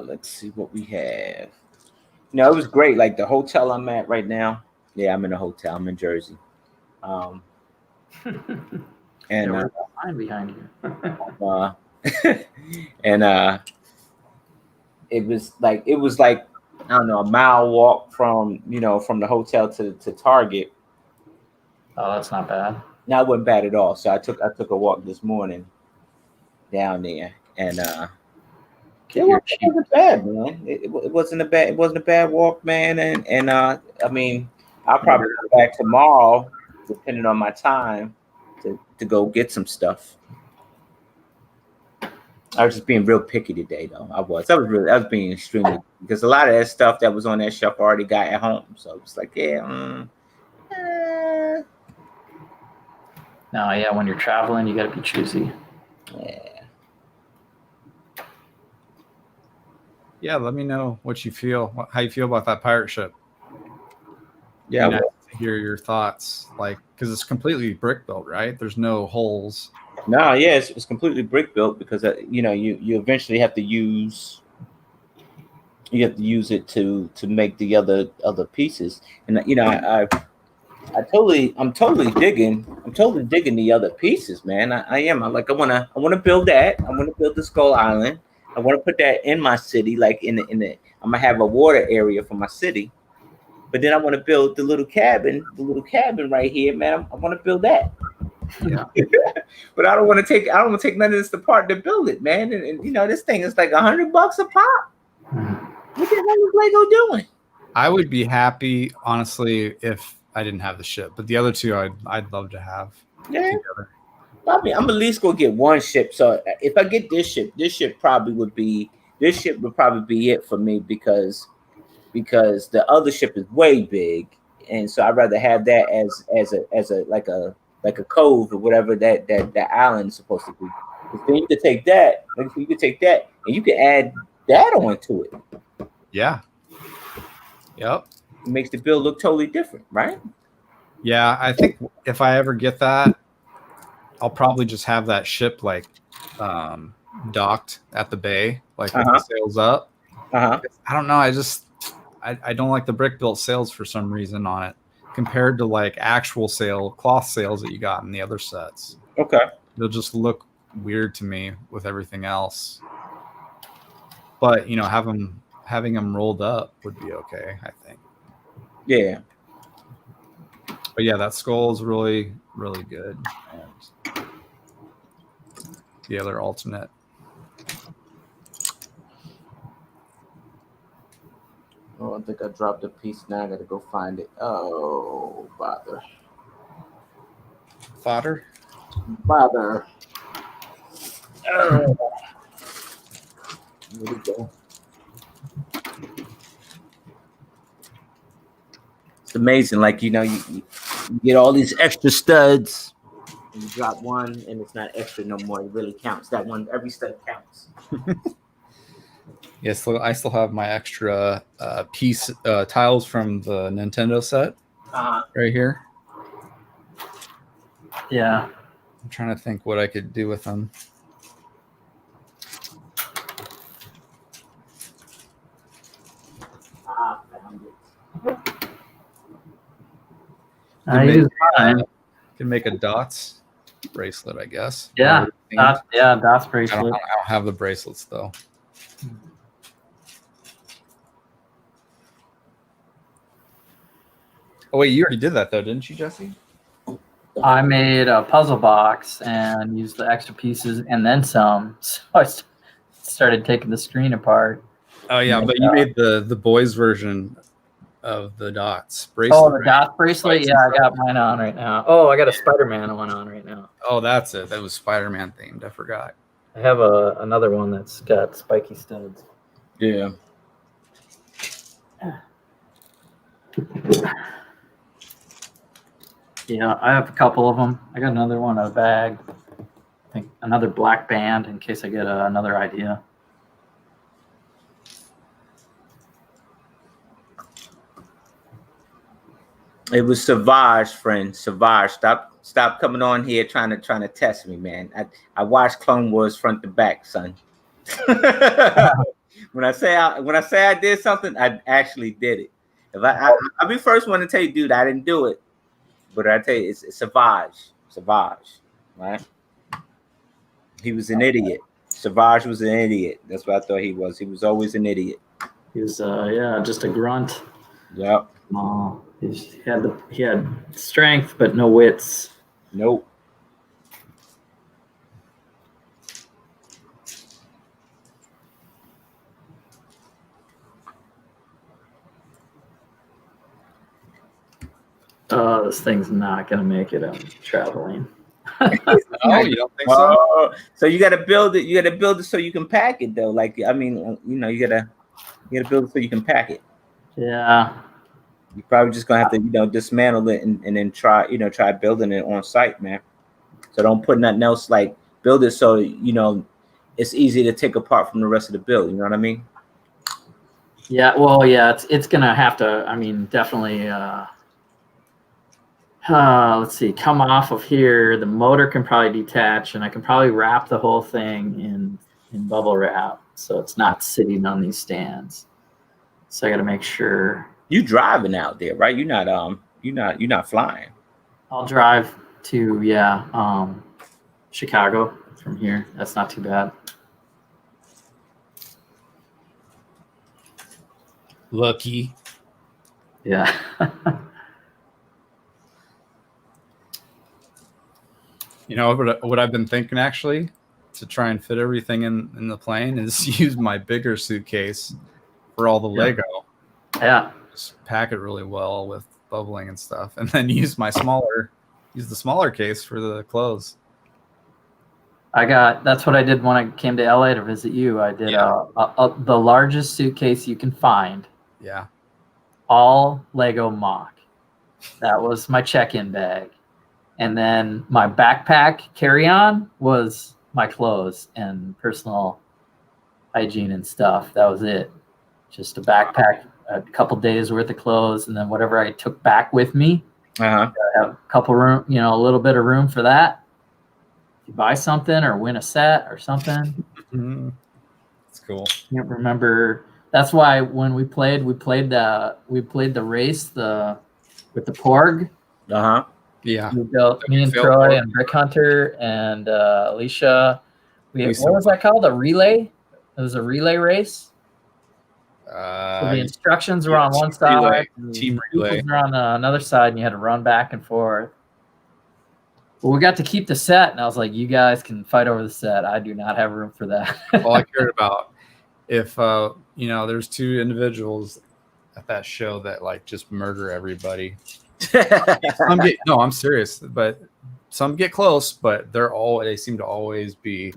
let's see what we have. No, it was great. Like the hotel I'm at right now. Yeah, I'm in a hotel. I'm in Jersey. And we're behind you. and it was like I don't know, a mile walk from the hotel to Target. Oh, that's not bad. No, it wasn't bad at all. So I took a walk this morning down there, and it wasn't bad, man. It wasn't a bad walk, man. And I mean, I'll probably go back tomorrow, depending on my time, to go get some stuff. I was just being real picky today, though. I was being extremely, because a lot of that stuff that was on that shelf I already got at home. So it's like, No, when you're traveling, you got to be choosy. Yeah, let me know what you feel, how you feel about that pirate ship. Yeah, to hear your thoughts, like, because it's completely brick built, right? There's no holes. No, yeah, it's completely brick built because you eventually have to use it to make the other pieces, and I'm totally digging the other pieces, man. I am. I want to build that. I want to build the Skull Island. I want to put that in my city, like in the. I'm gonna have a water area for my city, but then I want to build the little cabin right here, man. I want to build that. Yeah. But I don't want to take none of this apart to build it, man. And this thing is like $100 a pop. What the hell is Lego doing? I would be happy, honestly, if I didn't have the ship, but the other two I'd love to have together. I mean, I'm at least gonna get one ship. So if I get this ship would probably be it for me because the other ship is way big, and so I'd rather have that as a like a cove or whatever that island is supposed to be. Then you could take that, and you could add that onto it. Yeah. Yep. It makes the build look totally different, right? Yeah, I think if I ever get that, I'll probably just have that ship like docked at the bay, like with the sails up. I don't know. I don't like the brick built sails for some reason on it compared to like actual cloth sails that you got in the other sets. Okay. They'll just look weird to me with everything else. But having them rolled up would be okay, I think. Yeah. But yeah, that skull is really, really good. And the other alternate. Oh, I think I dropped a piece. Now I gotta go find it. Oh, bother. Fodder? Bother. Oh. Here we go. It's amazing. Like, you get all these extra studs. And you drop one, and it's not extra no more. It really counts. That one, every stud counts. Yes, I still have my extra piece tiles from the Nintendo set right here. Yeah. I'm trying to think what I could do with them. Can make a dots bracelet, I guess. Yeah. Dots bracelet. I don't have the bracelets though. Oh wait, you already did that though, didn't you, Jesse? I made a puzzle box and used the extra pieces and then some. So I started taking the screen apart. Oh yeah, but you made the boys version of the dots bracelet. Oh, the dot bracelet. Yeah, I got mine on right now. Oh, I got a Spider-Man one on right now. Oh, that's it. That was Spider-Man themed. I forgot. I have another one that's got spiky studs. Yeah. Yeah, I have a couple of them. I got another one in a bag. I think another black band in case I get another idea. It was Savage, friend. Savage. Stop coming on here trying to test me, man. I watched Clone Wars front to back, son. When I say I did something, I actually did it. If I'll be first one to tell you, dude, I didn't do it. But I tell you, it's Savage. Savage, right? He was an idiot. Savage was an idiot. That's what I thought he was. He was always an idiot. He was just a grunt. Yep. He had strength but no wits. Nope. Oh, this thing's not gonna make it. I'm traveling. Oh, you don't think so? So you gotta build it. You gotta build it so you can pack it, though. Like, I mean, you gotta build it so you can pack it. Yeah. You're probably just gonna have to, dismantle it and then try building it on site, man. So don't put nothing else. Like, build it so it's easy to take apart from the rest of the build. You know what I mean? Yeah. Well, yeah. It's gonna have to. I mean, definitely. Let's see. Come off of here. The motor can probably detach, and I can probably wrap the whole thing in bubble wrap, so it's not sitting on these stands. So I got to make sure. You driving out there, right? You're not flying. I'll drive to Chicago from here. That's not too bad. Lucky. Yeah. You know what I've been thinking actually to try and fit everything in the plane is use my bigger suitcase for all the Lego. Yeah. Just pack it really well with bubbling and stuff, and then use the smaller case for the clothes. That's what I did when I came to LA to visit you. I did the largest suitcase you can find. Yeah. All Lego mock. That was my check-in bag. And then my backpack carry-on was my clothes and personal hygiene and stuff. That was it. Just a backpack, a couple days worth of clothes, and then whatever I took back with me. Uh-huh. I have a couple room, a little bit of room for that. If you buy something or win a set or something. That's cool. I can't remember. That's why when we played the race with the Porg. Uh-huh. Yeah. We built me and Troy and Rick Hunter and Alicia. What was that called? A relay? It was a relay race. So the instructions were on one side, team relay were on another side, and you had to run back and forth. Well, we got to keep the set, and I was like, "You guys can fight over the set. I do not have room for that." All I cared about if there's two individuals at that show that like just murder everybody. No, I'm serious, but some get close, but they seem to always be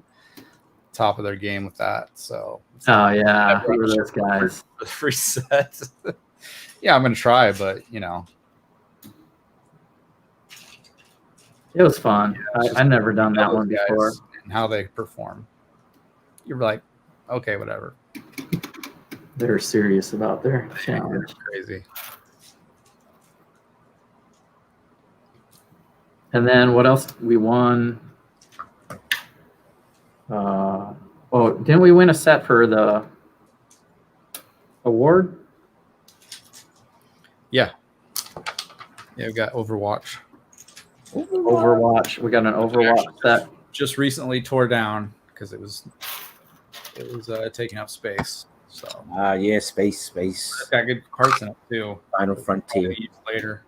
top of their game with that. So yeah, who are those guys? The free set. Yeah, I'm gonna try, but it was fun. I've never done that one before. And how they perform, you're like, okay, whatever. They're serious about their challenge. Crazy. And then what else? We won. Didn't we win a set for the award? Yeah. Yeah, we got Overwatch. Overwatch. We got an Overwatch set. Just recently tore down because it was taking up space. So. Yeah, space. It's got good parts in it too. Final Frontier. Later.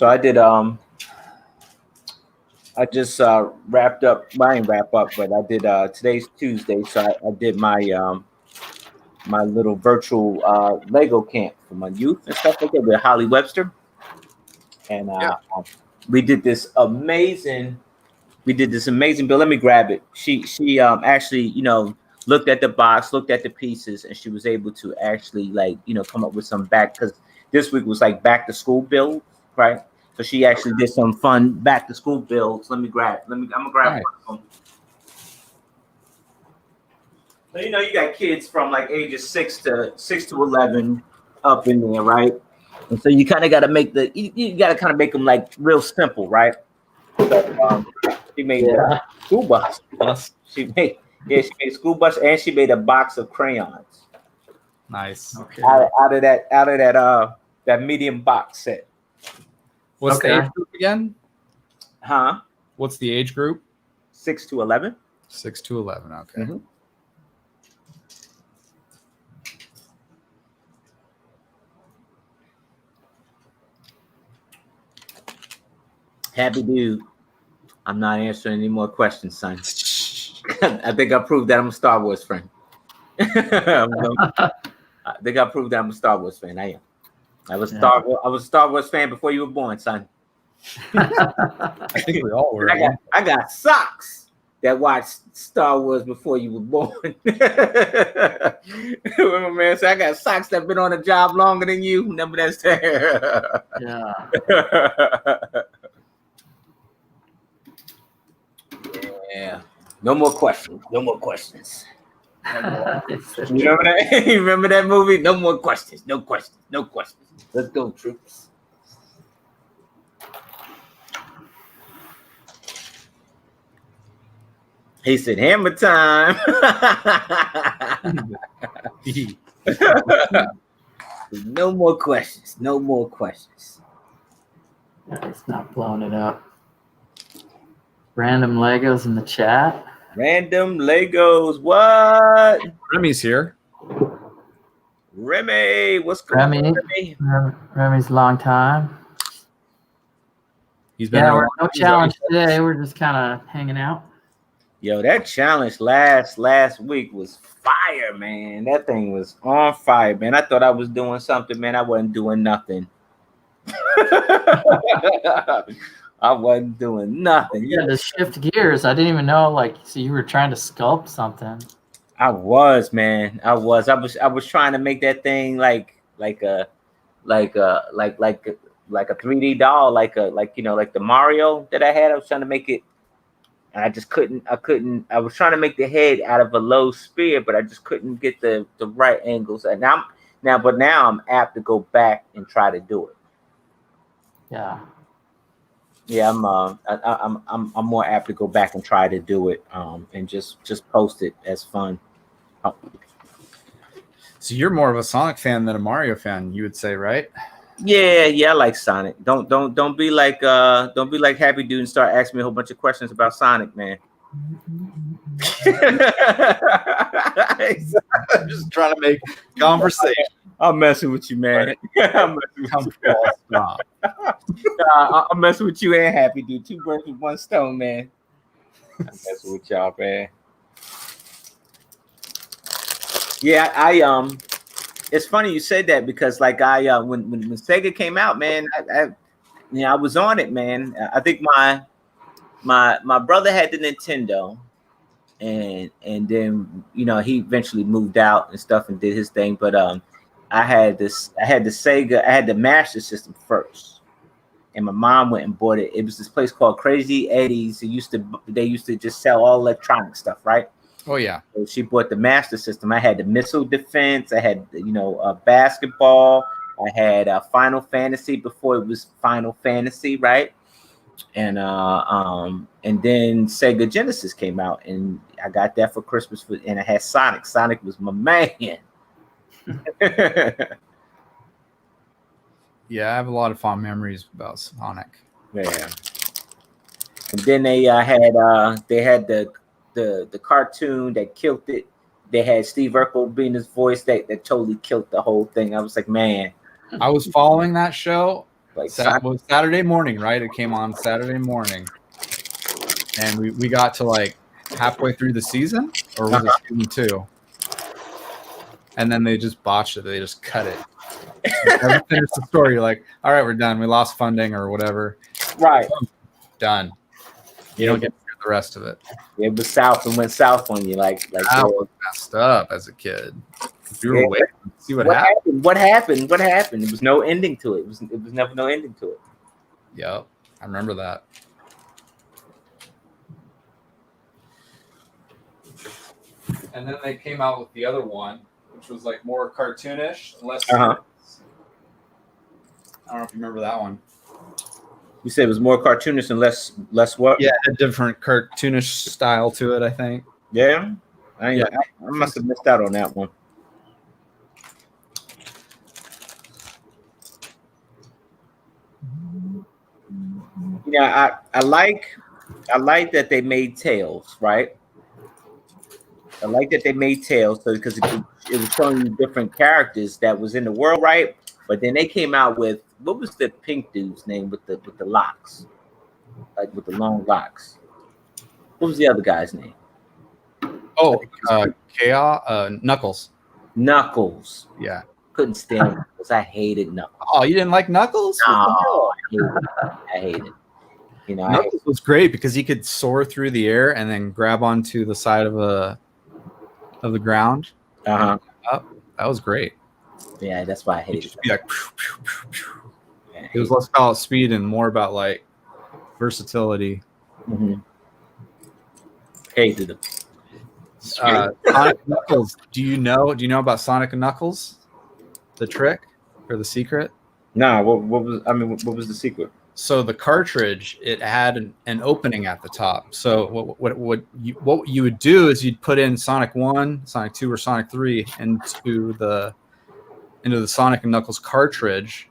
So I did I just wrapped up. Well, I didn't wrap up, but I did today's Tuesday, so I did my little virtual Lego camp for my youth and stuff like that with Holly Webster. And we did this amazing bill. Let me grab it. She actually, you know, looked at the box, looked at the pieces, and she was able to actually, like, you know, come up with some because this week was like back to school build, right? So she actually did some fun back to school builds. I'm gonna grab one. So, you know, you got kids from like ages 6 to 11 up in there, right? And so you kind of got to make you got to kind of make them like real simple, right? So she made the school bus. She made a school bus, and she made a box of crayons. Nice. Okay. Out of that medium box set. What's the age group again? Huh? What's the age group? 6 to 11. 6 to 11. Okay. Mm-hmm. Happy dude. I'm not answering any more questions, son. I think I proved that I'm a Star Wars friend. I think I proved that I'm a Star Wars fan. I am. I was a Star Wars fan before you were born, son. I think we all were. I got socks that watched Star Wars before you were born. Remember, man? So I got socks that been on the job longer than you. Remember that? Yeah. Yeah. No more questions. No more questions. You remember that? You remember that movie? No more questions. No questions. No questions. Let's go, troops. He said, "Hammer time." No more questions. No more questions. It's not blowing it up. Random Legos in the chat. Random Legos. What? Remy's here. Remy, what's going on, Remy? Remy's a long time. He's been we're no challenge today. We're just kind of hanging out. Yo, that challenge last week was fire, man. That thing was on fire, man. I thought I was doing something, man. I wasn't doing nothing. I wasn't doing nothing. You had to shift gears. I didn't even know, like, so you were trying to sculpt something. I was, man. I was trying to make that thing like a 3D doll, like the Mario that I had. I was trying to make it, and I just couldn't. I was trying to make the head out of a low spear, but I just couldn't get the right angles. And now I'm apt to go back and try to do it. Yeah. Yeah, I'm more apt to go back and try to do it, and just post it as fun. Oh. So you're more of a Sonic fan than a Mario fan, you would say, right? Yeah, I like Sonic. Don't be like Happy Dude and start asking me a whole bunch of questions about Sonic, man. I'm just trying to make conversation. I'm messing with you, man. I'm messing with you and Happy Dude. 2 birds with 1 stone, man. I'm messing with y'all, man. Yeah, it's funny you said that because like when Sega came out, man, I was on it, man. I think my brother had the Nintendo, and then he eventually moved out and stuff and did his thing. But I had the Sega, I had the Master System first, and my mom went and bought it. It was this place called Crazy Eddie's. They used to just sell all electronic stuff, right? Oh yeah. So she bought the Master System. I had the Missile Defense. I had basketball. I had Final Fantasy before it was Final Fantasy, right? And then Sega Genesis came out, and I got that for Christmas. And I had Sonic. Sonic was my man. Yeah, I have a lot of fond memories about Sonic. Yeah. And then they had the cartoon that killed it. They had Steve Urkel being his voice that totally killed the whole thing. I was like, man. I was following that show, Like Well, Saturday morning, right? It came on Saturday morning, and we got to like halfway through the season, or was it season 2? And then they just botched it. They just cut it. Never finished the story. You're like, all right, we're done. We lost funding or whatever. Right. Done. You don't get to hear the rest of it. It was south and went south on you. Like I was messed up as a kid. You were waiting to see what happened. What happened? There was no ending to it. It was never no ending to it. Yep. I remember that. And then they came out with the other one, which was like more cartoonish, less. I don't know if you remember that one. You said it was more cartoonish and less what? Yeah, a different cartoonish style to it, I think. Yeah, I must have missed out on that one. Yeah, I like that they made Tails, right? I like that they made Tails because it was showing you different characters that was in the world, right? But then they came out with, what was the pink dude's name with the locks, like with the long locks? What was the other guy's name? Oh, Chaos, Knuckles. Knuckles. Yeah. Couldn't stand it because I hated Knuckles. Oh, you didn't like Knuckles? No, I hate it. You know, Knuckles was great because he could soar through the air and then grab onto the side of the ground. That was great. Yeah, that's why I hated it. Be like, pew, pew, pew, pew. Yeah, it was less about speed and more about like versatility. Hated it. Sonic Knuckles. Do you know about Sonic and Knuckles? The trick or the secret? No. What was the secret? So the cartridge, it had an opening at the top. So what you would do is you'd put in Sonic 1, Sonic 2, or Sonic 3 into the Sonic and Knuckles cartridge.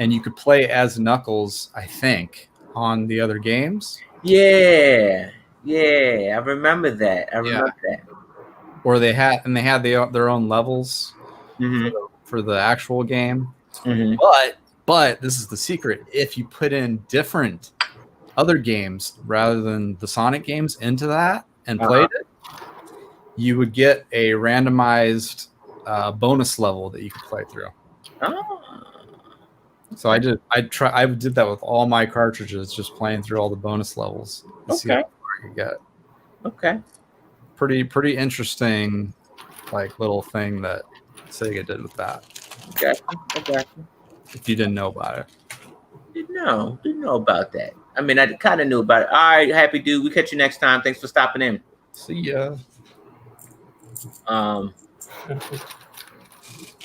And you could play as Knuckles, I think, on the other games. Yeah, I remember that. Or they had their own levels for the actual game. But this is the secret. If you put in different other games rather than the Sonic games into that and played it, you would get a randomized bonus level that you could play through. So I did that with all my cartridges, just playing through all the bonus levels to see how far I could get. Okay. Pretty interesting, like little thing that Sega did with that. Okay. If you didn't know about it. Didn't know about that. I mean, I kind of knew about it. All right, happy dude. We catch you next time. Thanks for stopping in. See ya.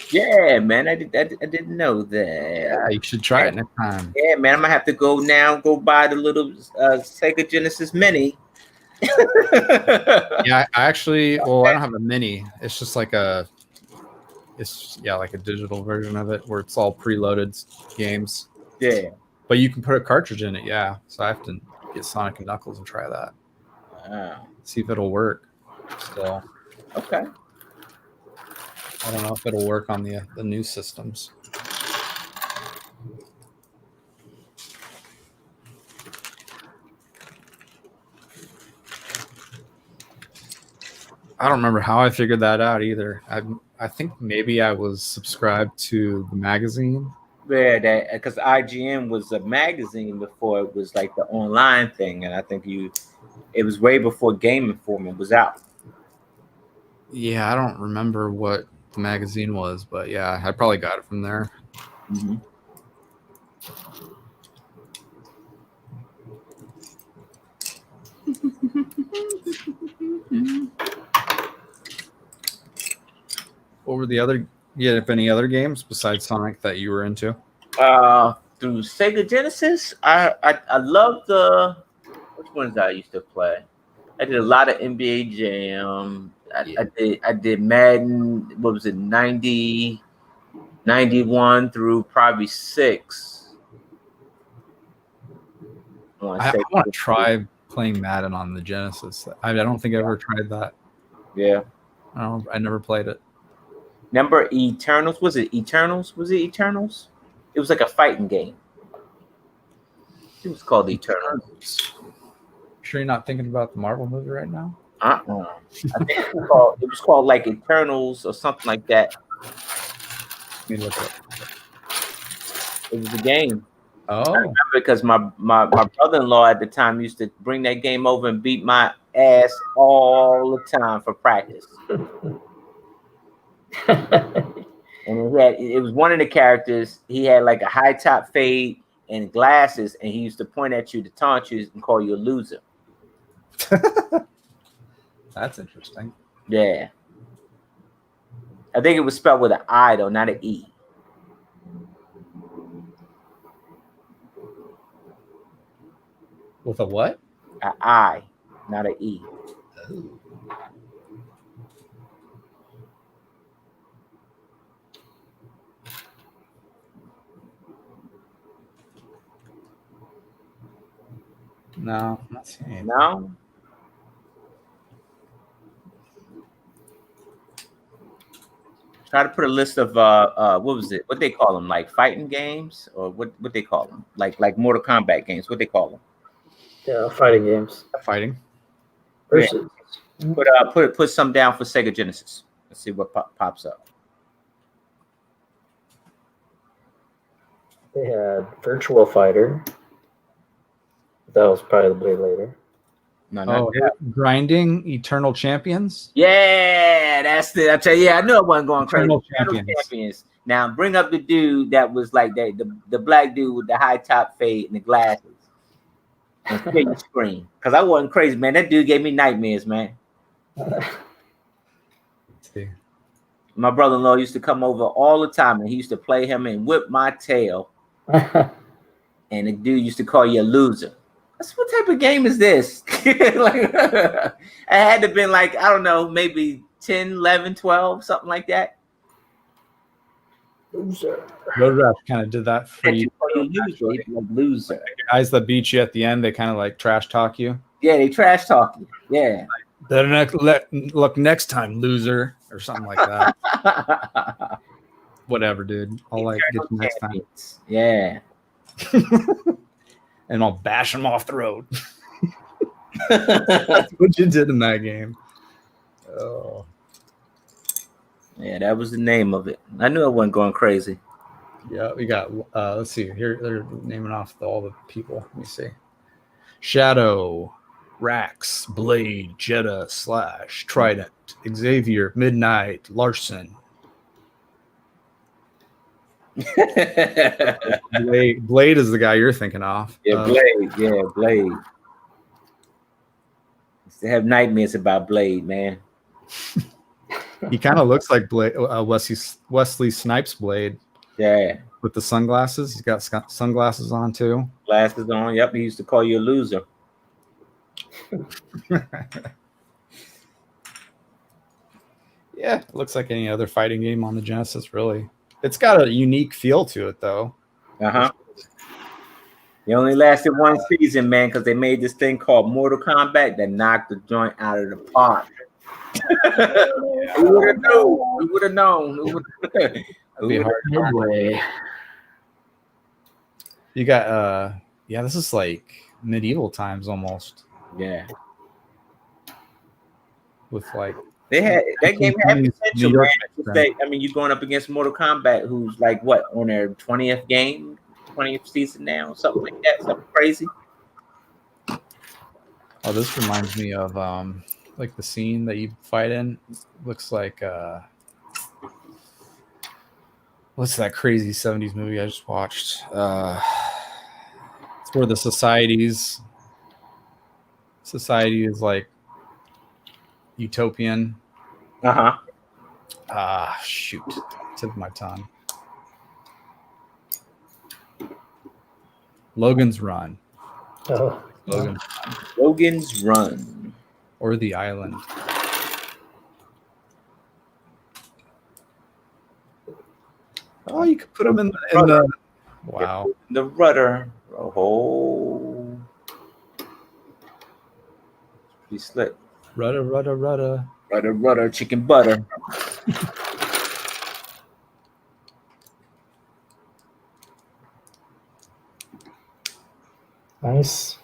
Yeah, man. I didn't know that. Yeah, you should try it next time. Yeah, man. I'm gonna have to go buy the little Sega Genesis Mini. Yeah, I don't have a mini. It's just like like a digital version of it where it's all preloaded games. Yeah. But you can put a cartridge in it, yeah. So I have to get Sonic and Knuckles and try that. Wow. See if it'll work. So okay. I don't know if it'll work on the new systems. I don't remember how I figured that out either. I think maybe I was subscribed to the magazine. Yeah, that because IGN was a magazine before it was like the online thing, and I think it was way before Game Informer was out. Yeah, I don't remember what the magazine was, but yeah, I probably got it from there. What were the other? Yeah, if any other games besides Sonic that you were into? Through Sega Genesis, I love which ones I used to play. I did a lot of NBA Jam. I did Madden. What was it? 90, 91 through probably 6. I want to try playing Madden on the Genesis. I don't think I ever tried that. Yeah. I never played it. Remember Eternals? Was it Eternals? It was like a fighting game. It was called Eternals. Sure you're not thinking about the Marvel movie right now? I think it was called like Eternals or something like that. Let me look up. It was a game. I Oh, remember because my brother-in-law at the time used to bring that game over and beat my ass all the time for practice. And it was one of the characters. He had like a high top fade and glasses, and he used to point at you to taunt you and call you a loser. that's interesting. Yeah. I think it was spelled with an I though, not an E. With a what? An I, not an E. Oh. No, I'm not seeing anything. No. Try to put a list of what was it? What they call them? Like fighting games, or what they call them? Like Mortal Kombat games. What they call them? Yeah, fighting games. Fighting. Versus. Yeah. Put some down for Sega Genesis. Let's see what pops up. They had Virtual Fighter. That was probably later. No, Grinding Eternal Champions. yeah, that's it. I tell you, I knew I wasn't going crazy. Eternal Eternal Champions. Champions. Now bring up the dude that was like the black dude with the high top fade and the glasses. And split screen. Because I wasn't crazy, man. That dude gave me nightmares, man. Let's see. My brother-in-law used to come over all the time, and he used to play him and whip my tail. And the dude used to call you a loser. That's what type of game is this? Like, it had to have been like, I don't know, maybe 10, 11, 12, something like that. Loser. Road Rash kind of did that for you. Loser. Guys that beat you at the end, they kind of like trash talk you. Yeah, they trash talk you. Yeah. Look next time, loser, or something like that. Whatever, dude. I'll like get you next time. Yeah. And I'll bash them off the road. That's what you did in that game. Oh. Yeah, that was the name of it. I knew I wasn't going crazy. Yeah, we got, let's see. Here, they're naming off all the people. Let me see. Shadow, Rax, Blade, Jetta, Slash, Trident, Xavier, Midnight, Larson. Blade is the guy you're thinking of. Yeah, Blade. Yeah, Blade. Used to have nightmares about Blade, man. He kind of looks like Blade, Wesley Snipes' Blade. Yeah. With the sunglasses. He's got sunglasses on too. Glasses on. Yep. He used to call you a loser. Yeah, it looks like any other fighting game on the Genesis, really. It's got a unique feel to it, though. Uh-huh. It only lasted one season, man, because they made this thing called Mortal Kombat that knocked the joint out of the park. Who would have known? Who would have known? That'd be hard. Midway. You got yeah, this is like medieval times almost. Yeah. With like they had that game had potential, man. I mean, you're going up against Mortal Kombat, who's like what, on their 20th game, 20th season now, something like that, something crazy. Oh, this reminds me of like the scene that you fight in. Looks like what's that crazy 70s movie I just watched? It's where the society is like utopian. Shoot, tip of my tongue. Logan's Run. Oh. Logan's Run. Or The Island. Oh, you could put them in the wow. The rudder. Oh. Pretty slick. Rudder. Rudder, chicken butter. Nice.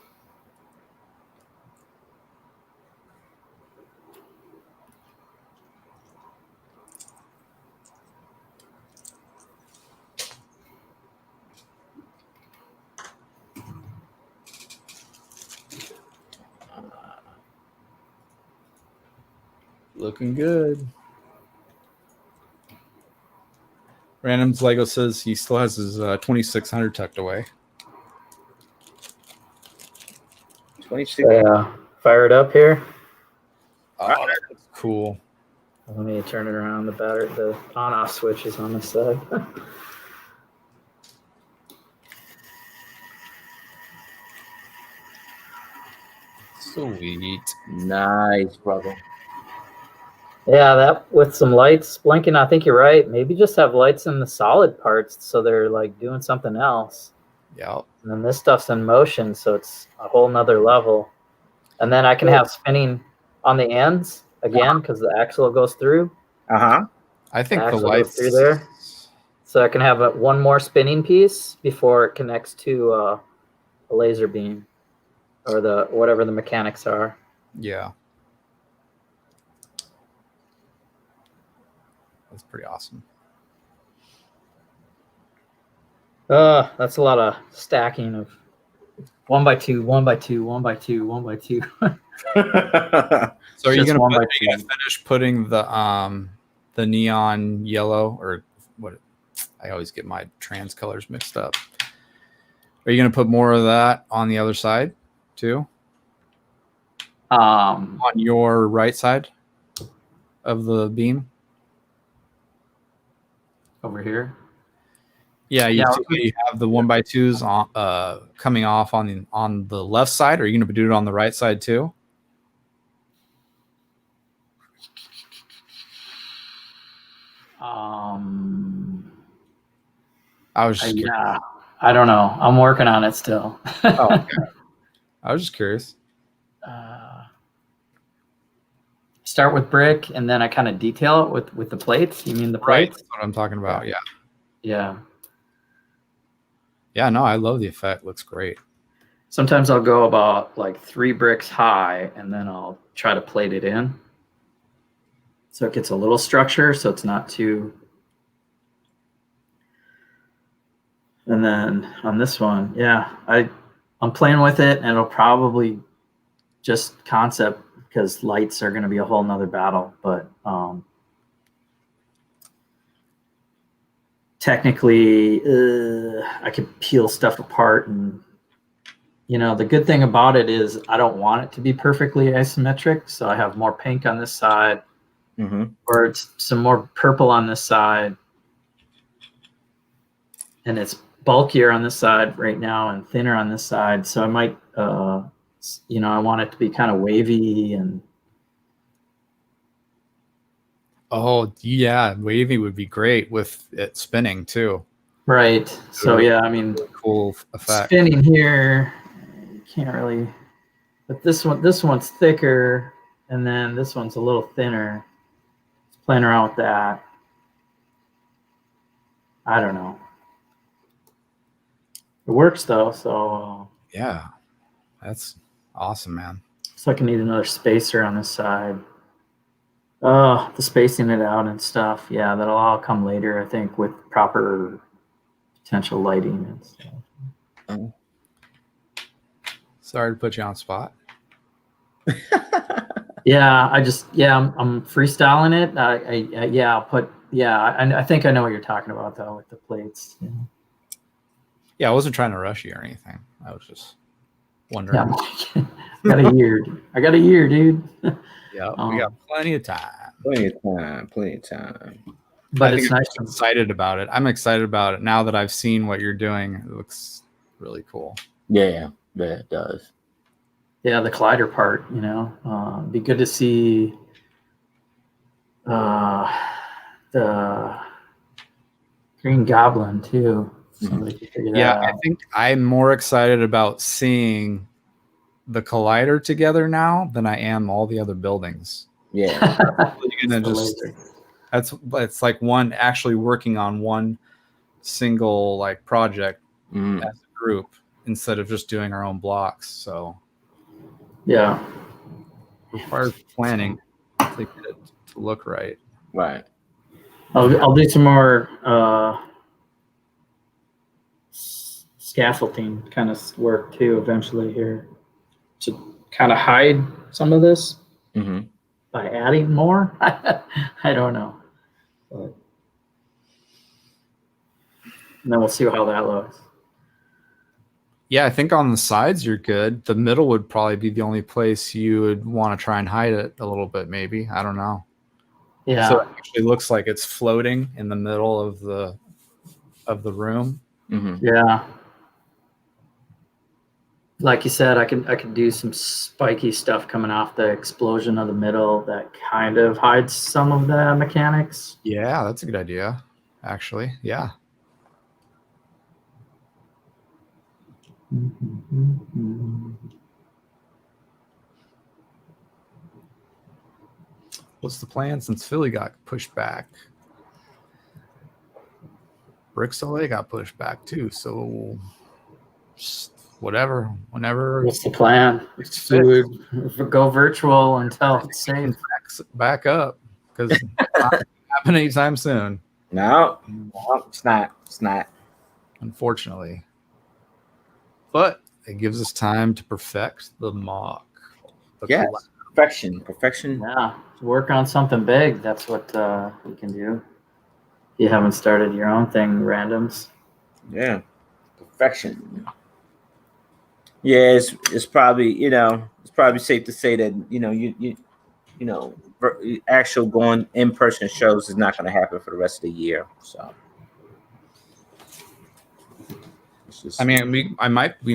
Looking good. Random's Lego says he still has his 2600 tucked away. 26. Yeah. Fire it up here. Oh, that's cool. Let me turn it around. The on-off switch is on this side. Sweet. Nice, brother. Yeah, that with some lights blinking. I think you're right. Maybe just have lights in the solid parts so they're like doing something else. Yeah. And then this stuff's in motion, so it's a whole nother level. And then I can have spinning on the ends again because the axle goes through. I think the axle lights goes through there. So I can have one more spinning piece before it connects to a laser beam or the whatever the mechanics are. Yeah. That's pretty awesome. That's a lot of stacking of 1x2, 1x2, 1x2, 1x2. So are you gonna finish putting the neon yellow, or what? I always get my trans colors mixed up. Are you gonna put more of that on the other side too? On your right side of the beam? Over here? Yeah, you have the 1x2s on coming off on the left side. Are you gonna do it on the right side too? I was just yeah, I don't know. I'm working on it still. Oh, okay. I was just curious. Start with brick, and then I kind of detail it with the plates. You mean the plates? That's what I'm talking about. Yeah. Yeah. Yeah. No, I love the effect. Looks great. Sometimes I'll go about like 3 bricks high, and then I'll try to plate it in, so it gets a little structure, so it's not too. And then on this one, yeah, I'm playing with it, and it'll probably just concept because lights are going to be a whole nother battle. But technically, I could peel stuff apart, and the good thing about it is I don't want it to be perfectly isometric, so I have more pink on this side, or it's some more purple on this side, and it's bulkier on this side right now and thinner on this side. So I might, I want it to be kind of wavy and. Oh yeah, wavy would be great with it spinning too. Right. So yeah, I mean, cool effect. Spinning here, you can't really. But this one's thicker, and then this one's a little thinner. Just playing around with that. I don't know. It works though, so. Yeah, that's awesome, man. So I can need another spacer on this side. The spacing it out and stuff. Yeah, that'll all come later, I think, with proper potential lighting and stuff. Oh. Sorry to put you on spot. Yeah, I'm freestyling it. I'll put. Yeah, I think I know what you're talking about though with the plates. Yeah. Yeah, I wasn't trying to rush you or anything. I was just wondering. Yeah, I got a year, dude. Yeah, we got plenty of time. Plenty of time. But it's nice. I'm excited about it. I'm excited about it now that I've seen what you're doing. It looks really cool. Yeah, it does. Yeah, the collider part, be good to see the Green Goblin too. Yeah, I think I'm more excited about seeing the collider together now than I am all the other buildings. Yeah. It's like one actually working on one single like project as a group instead of just doing our own blocks. So Yeah. requires planning to get it to look right. Right. I'll do some more scaffolding kind of work too eventually here to kind of hide some of this by adding more. I don't know. But, and then we'll see how that looks. Yeah, I think on the sides you're good. The middle would probably be the only place you would want to try and hide it a little bit, maybe. I don't know. Yeah. So it actually looks like it's floating in the middle of the room. Yeah. Like you said, I could do some spiky stuff coming off the explosion of the middle that kind of hides some of the mechanics. Yeah, that's a good idea. Actually, yeah. What's the plan since Philly got pushed back? Brick Soleil got pushed back too, so just whenever. What's the plan? Go virtual until it's safe. Back up, because it's not gonna happen anytime soon. No, it's not. It's not. Unfortunately. But it gives us time to perfect the mock. Yeah, perfection. Yeah, work on something big. That's what we can do. You haven't started your own thing, randoms. Yeah, perfection. Yeah, it's probably it's probably safe to say that actual going in-person shows is not going to happen for the rest of the year. So. I mean, we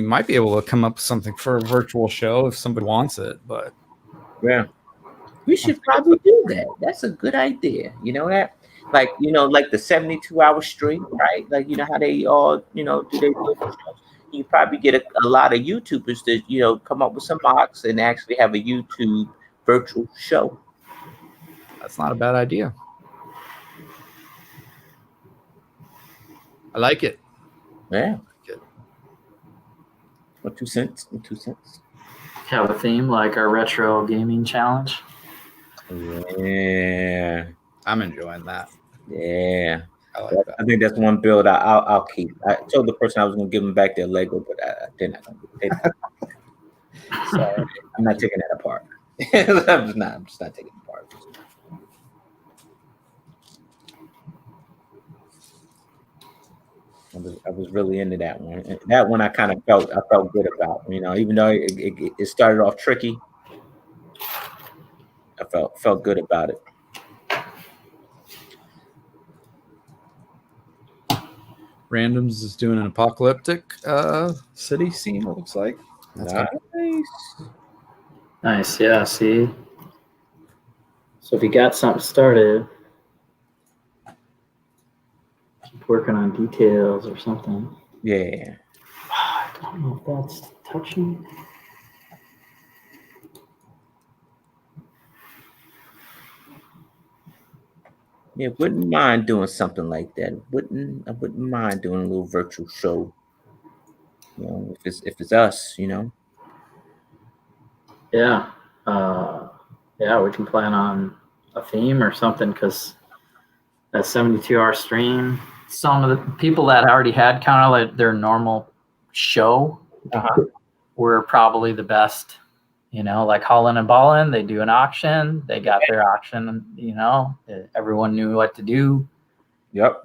might be able to come up with something for a virtual show if somebody wants it, but yeah, we should probably do that. That's a good idea. You know that, like the 72-hour stream, right? Like how they all do they do shows. You probably get a lot of YouTubers that come up with some mocks and actually have a YouTube virtual show. That's not a bad idea. I like it. Yeah. What 2 cents? What 2 cents? Have a theme like our retro gaming challenge. Yeah, I'm enjoying that. Yeah, I like that. I think that's one build I'll keep. I told the person I was going to give them back their Lego, but they're not going to take it. So I'm not taking that apart. I'm just not taking it apart. I was really into that one. And that one I felt good about. Even though it started off tricky, I felt good about it. Randoms is doing an apocalyptic city scene, it looks like. That's nice. Yeah, see? So if you got something started, keep working on details or something. Yeah. I don't know if that's touching. Yeah, wouldn't mind doing something like that. I wouldn't mind doing a little virtual show. If it's us, Yeah. Yeah, we can plan on a theme or something because that 72-hour stream, some of the people that already had kind of like their normal show were probably the best. Like Holland and Ballin, they do an auction. They got their auction, everyone knew what to do. Yep.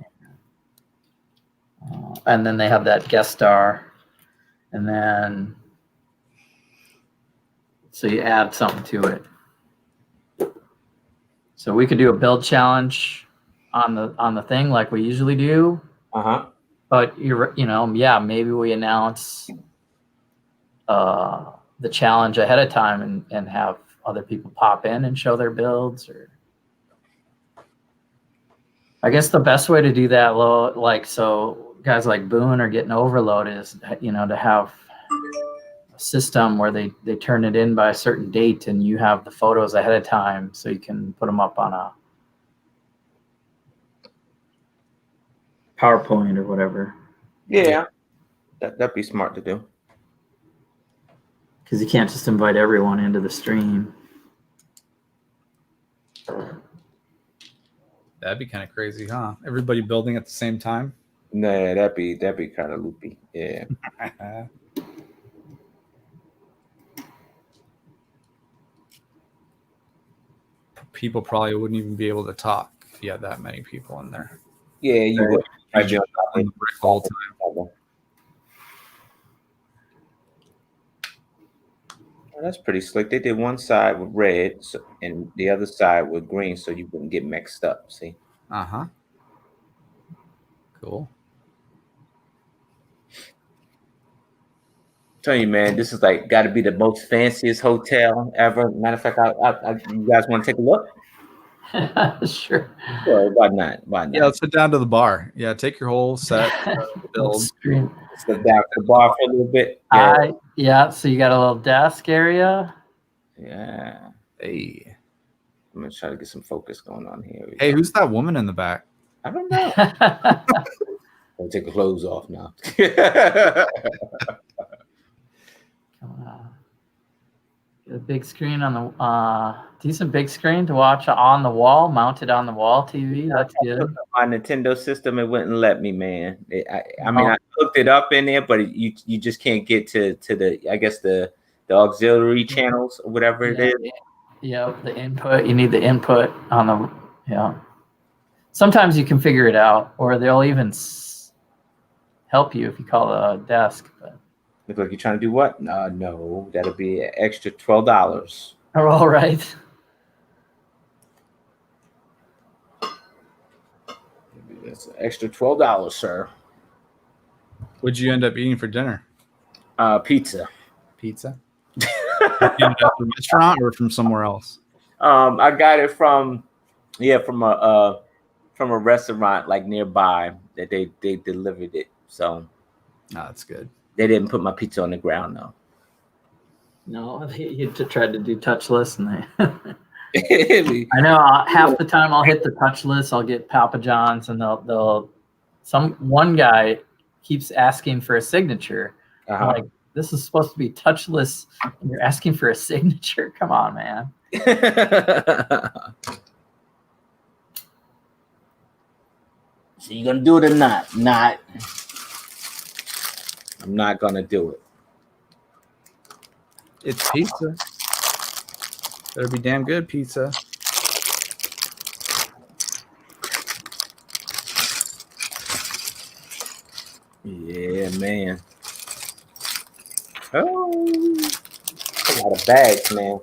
And then they have that guest star. And then, so you add something to it. So we could do a build challenge on the thing like we usually do. But maybe we announce the challenge ahead of time and have other people pop in and show their builds. Or I guess the best way to do that, so guys like Boone are getting overloaded is to have a system where they turn it in by a certain date and you have the photos ahead of time so you can put them up on a PowerPoint or whatever. Yeah, that'd be smart to do. Because you can't just invite everyone into the stream. That'd be kind of crazy, huh? Everybody building at the same time. Nah, that'd be kind of loopy. Yeah. People probably wouldn't even be able to talk if you had that many people in there. Yeah, you would. You'd just on the brick the whole time. Oh, that's pretty slick. They did one side with red and the other side with green, so you wouldn't get mixed up. See? Uh-huh. Cool. Tell you, man, this is like got to be the most fanciest hotel ever. Matter of fact, you guys want to take a look? Sure. Well, why not? Why not? Yeah, let's sit down to the bar. Yeah, take your whole set. Build. Let's go down to the bar for a little bit. Yeah. So you got a little desk area. Yeah. Hey. I'm gonna try to get some focus going on here. Hey, who's that woman in the back? I don't know. I'll take the clothes off now. Get a big screen on the decent big screen to watch on the wall, mounted on the wall TV. That's good. My Nintendo system, it wouldn't let me, man. I mean, I looked it up in there, but you just can't get to the, I guess the auxiliary channels or whatever it is. Yeah, the input. You need the input on the Sometimes you can figure it out, or they'll even help you if you call the desk. But look like you're trying to do what? No, that'll be an extra $12. All right. That's an extra $12, sir. What'd you end up eating for dinner? Pizza. Pizza? You ended up at a restaurant or from somewhere else? I got it from a restaurant like nearby that they delivered it. So that's good. They didn't put my pizza on the ground though. No, you tried to do touchless, and I know half the time I'll hit the touchless. I'll get Papa John's, and one guy keeps asking for a signature. I'm like, this is supposed to be touchless, and you're asking for a signature? Come on, man. So you gonna do it or not? Not. I'm not gonna do it. It's pizza. Better be damn good pizza. Yeah, man. Oh, a lot of bags, man. You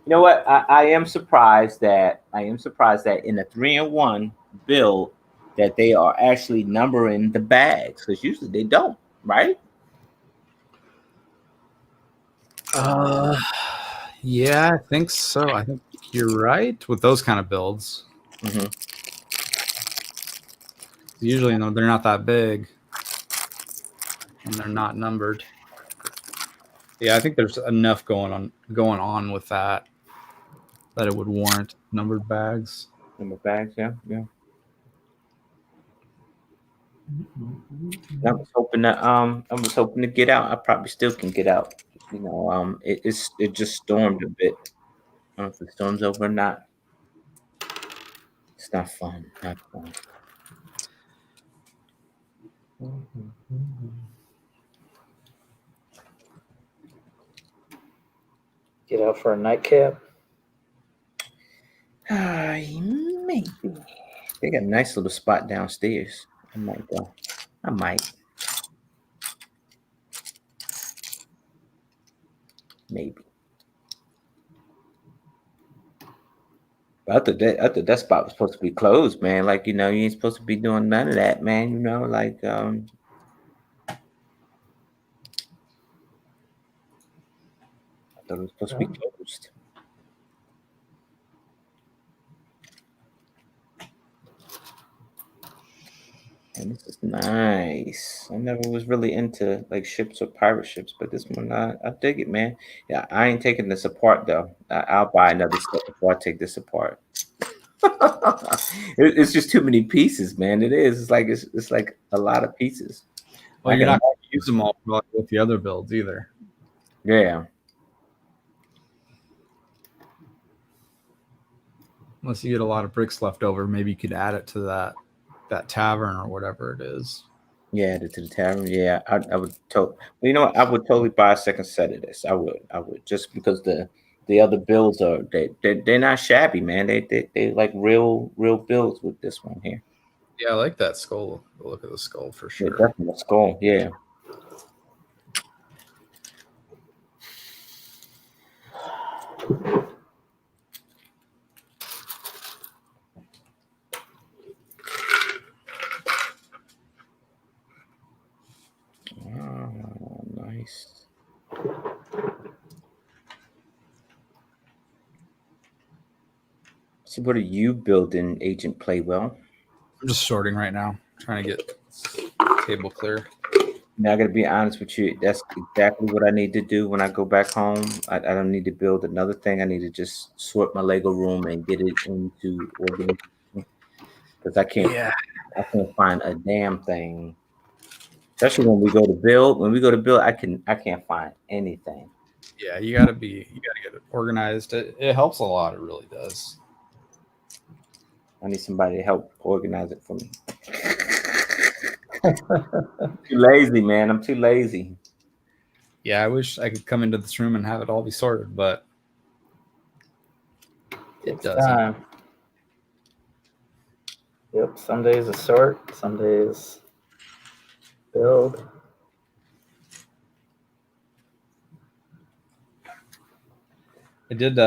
know what? I am surprised that in the 3-in-1 build that they are actually numbering the bags, because usually they don't, right? Yeah, I think so. I think you're right with those kind of builds. Mm-hmm. Usually, they're not that big, and they're not numbered. Yeah, I think there's enough going on with that it would warrant numbered bags. Numbered bags, yeah. I was hoping to get out. I probably still can get out. It just stormed a bit. I don't know if the storm's over or not. It's not fun. Not fun. Get out for a nightcap? Maybe. They got a nice little spot downstairs. I might go. I might. Maybe. But I thought that spot was supposed to be closed, man. Like, you ain't supposed to be doing none of that, man. I thought it was supposed to be closed. And this is nice. I never was really into like ships or pirate ships, but this one, I dig it, man. Yeah, I ain't taking this apart though. I'll buy another set before I take this apart. It's just too many pieces, man. It is. It's like a lot of pieces. Well, you're not going to use them all with the other builds either. Yeah. unless you get a lot of bricks left over, maybe you could add it to that tavern or whatever it is. Yeah, add it to the tavern. Yeah, I would totally. Well, you know what? I would totally buy a second set of this. I would just because the other builds are they're not shabby, man. They like real builds with this one here. Yeah, I like that skull. The look of the skull for Yeah, sure. definitely a skull. Yeah. Oh, nice. So, what are you building, Agent Playwell? I'm just sorting right now, trying to get table clear. Now, I gotta be honest with you. That's exactly what I need to do when I go back home. I don't need to build another thing. I need to just sort my Lego room and get it into organization because I can't find a damn thing. Especially when we go to build. When we go to build, I can't find anything. Yeah, you gotta get it organized. It helps a lot. It really does. I need somebody to help organize it for me. Too lazy, man. I'm too lazy. Yeah, I wish I could come into this room and have it all be sorted, but it doesn't. Time. Yep, some days is sort, some days build. I did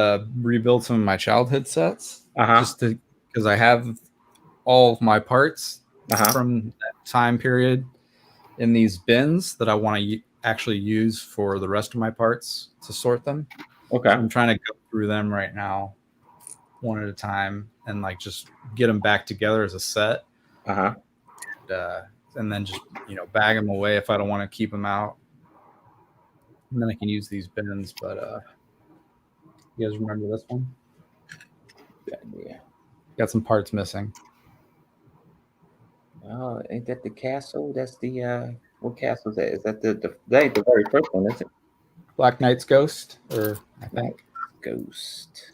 rebuild some of my childhood sets just because I have all of my parts from that time period in these bins that I want to actually use for the rest of my parts to sort them. Okay. So I'm trying to go through them right now, one at a time, and like just get them back together as a set. And then just bag them away if I don't want to keep them out. And then I can use these bins. But you guys remember this one? Yeah. Got some parts missing. Oh, ain't that the castle? That's the what castle is that? Is that that ain't the very first one, is it? Black Knight's Ghost, or I think Ghost.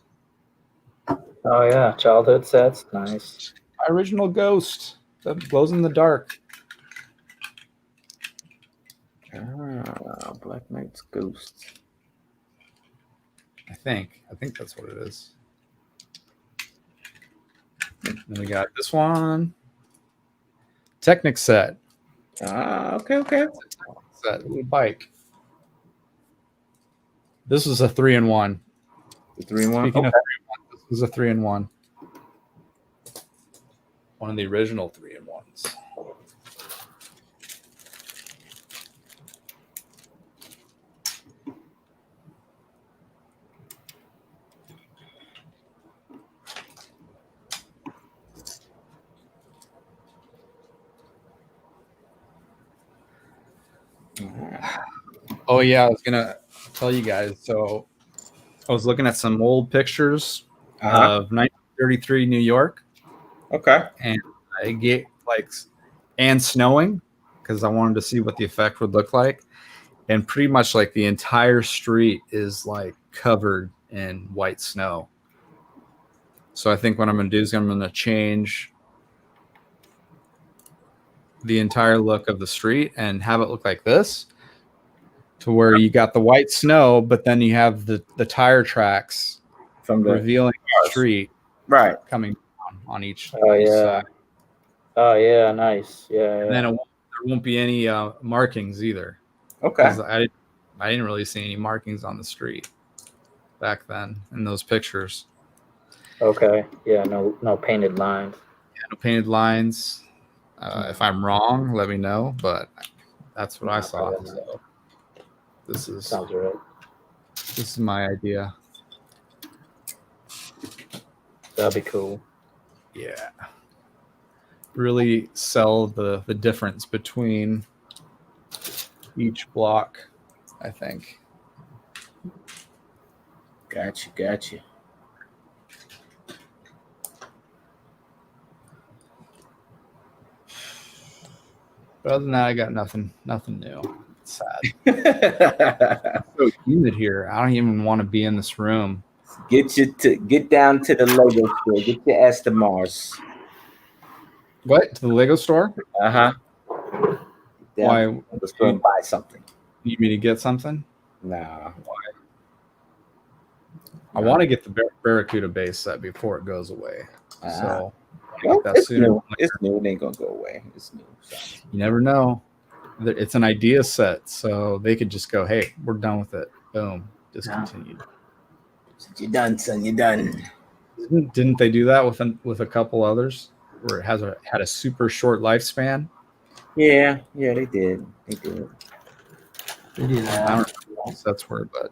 Oh yeah, childhood sets, nice. My original Ghost that glows in the dark. Black Knight's Ghost. I think that's what it is. Then we got this one. Technic set. Okay. Set little bike. This was a 3-in-1. The 3-in-1. Speaking of 3-in-1, this was a 3-in-1. One of the original 3-in-1s. Oh yeah, I was gonna tell you guys. So I was looking at some old pictures of 1933 New York. Okay. And I get and snowing because I wanted to see what the effect would look like. And pretty much like the entire street is like covered in white snow. So I think what I'm gonna do is I'm gonna change the entire look of the street and have it look like this, to where you got the white snow, but then you have the tire tracks from the revealing the street coming down on each side. Oh yeah, nice. Yeah. And then there won't be any markings either. Okay. I didn't really see any markings on the street back then in those pictures. Okay. Yeah. No painted lines. Yeah, no painted lines. If I'm wrong, let me know. But that's what I saw. So this sounds right. This is my idea. That'd be cool. Yeah. Really sell the difference between each block, I think. Gotcha. But other than that, I got nothing new. It's sad. It's so humid here. I don't even want to be in this room. Get down to the Lego store. Get your ass to Mars. What? To the Lego store? Uh-huh. Why? To the store and buy something. You need me to get something? Nah. Why? I want to get the Barracuda base set before it goes away. So well, it's new. It's new. It ain't gonna go away. It's new. So. You never know. It's an idea set, so they could just go, "Hey, we're done with it. Boom, discontinued." You're done, son. You're done. Didn't they do that with a couple others where it had a super short lifespan? Yeah, they did. They did. They do that. I don't know what sets were, but.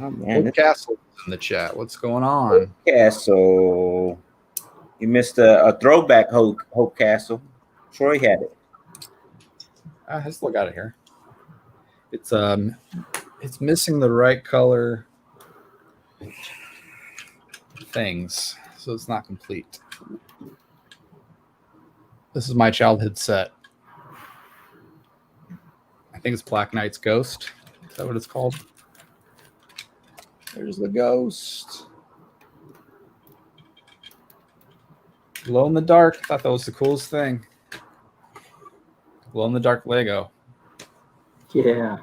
Oh man, Hope Castle in the chat. What's going on? Castle. You missed a throwback Hope Castle. Troy had it. I still got it here. It's missing the right color things, so it's not complete. This is my childhood set. I think it's Black Knight's Ghost. Is that what it's called? There's the ghost. Glow in the dark. I thought that was the coolest thing. Glow in the dark Lego. Yeah.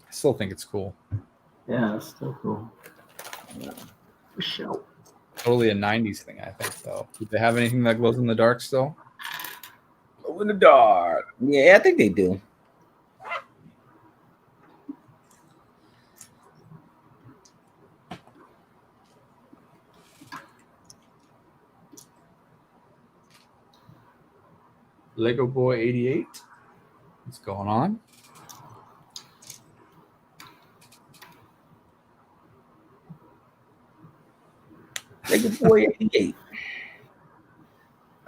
I still think it's cool. Yeah, it's still cool. For sure. Totally a 90s thing, I think, though. Do they have anything that glows in the dark still? Glow in the dark. Yeah, I think they do. Lego Boy 88. What's going on? Lego Boy 88.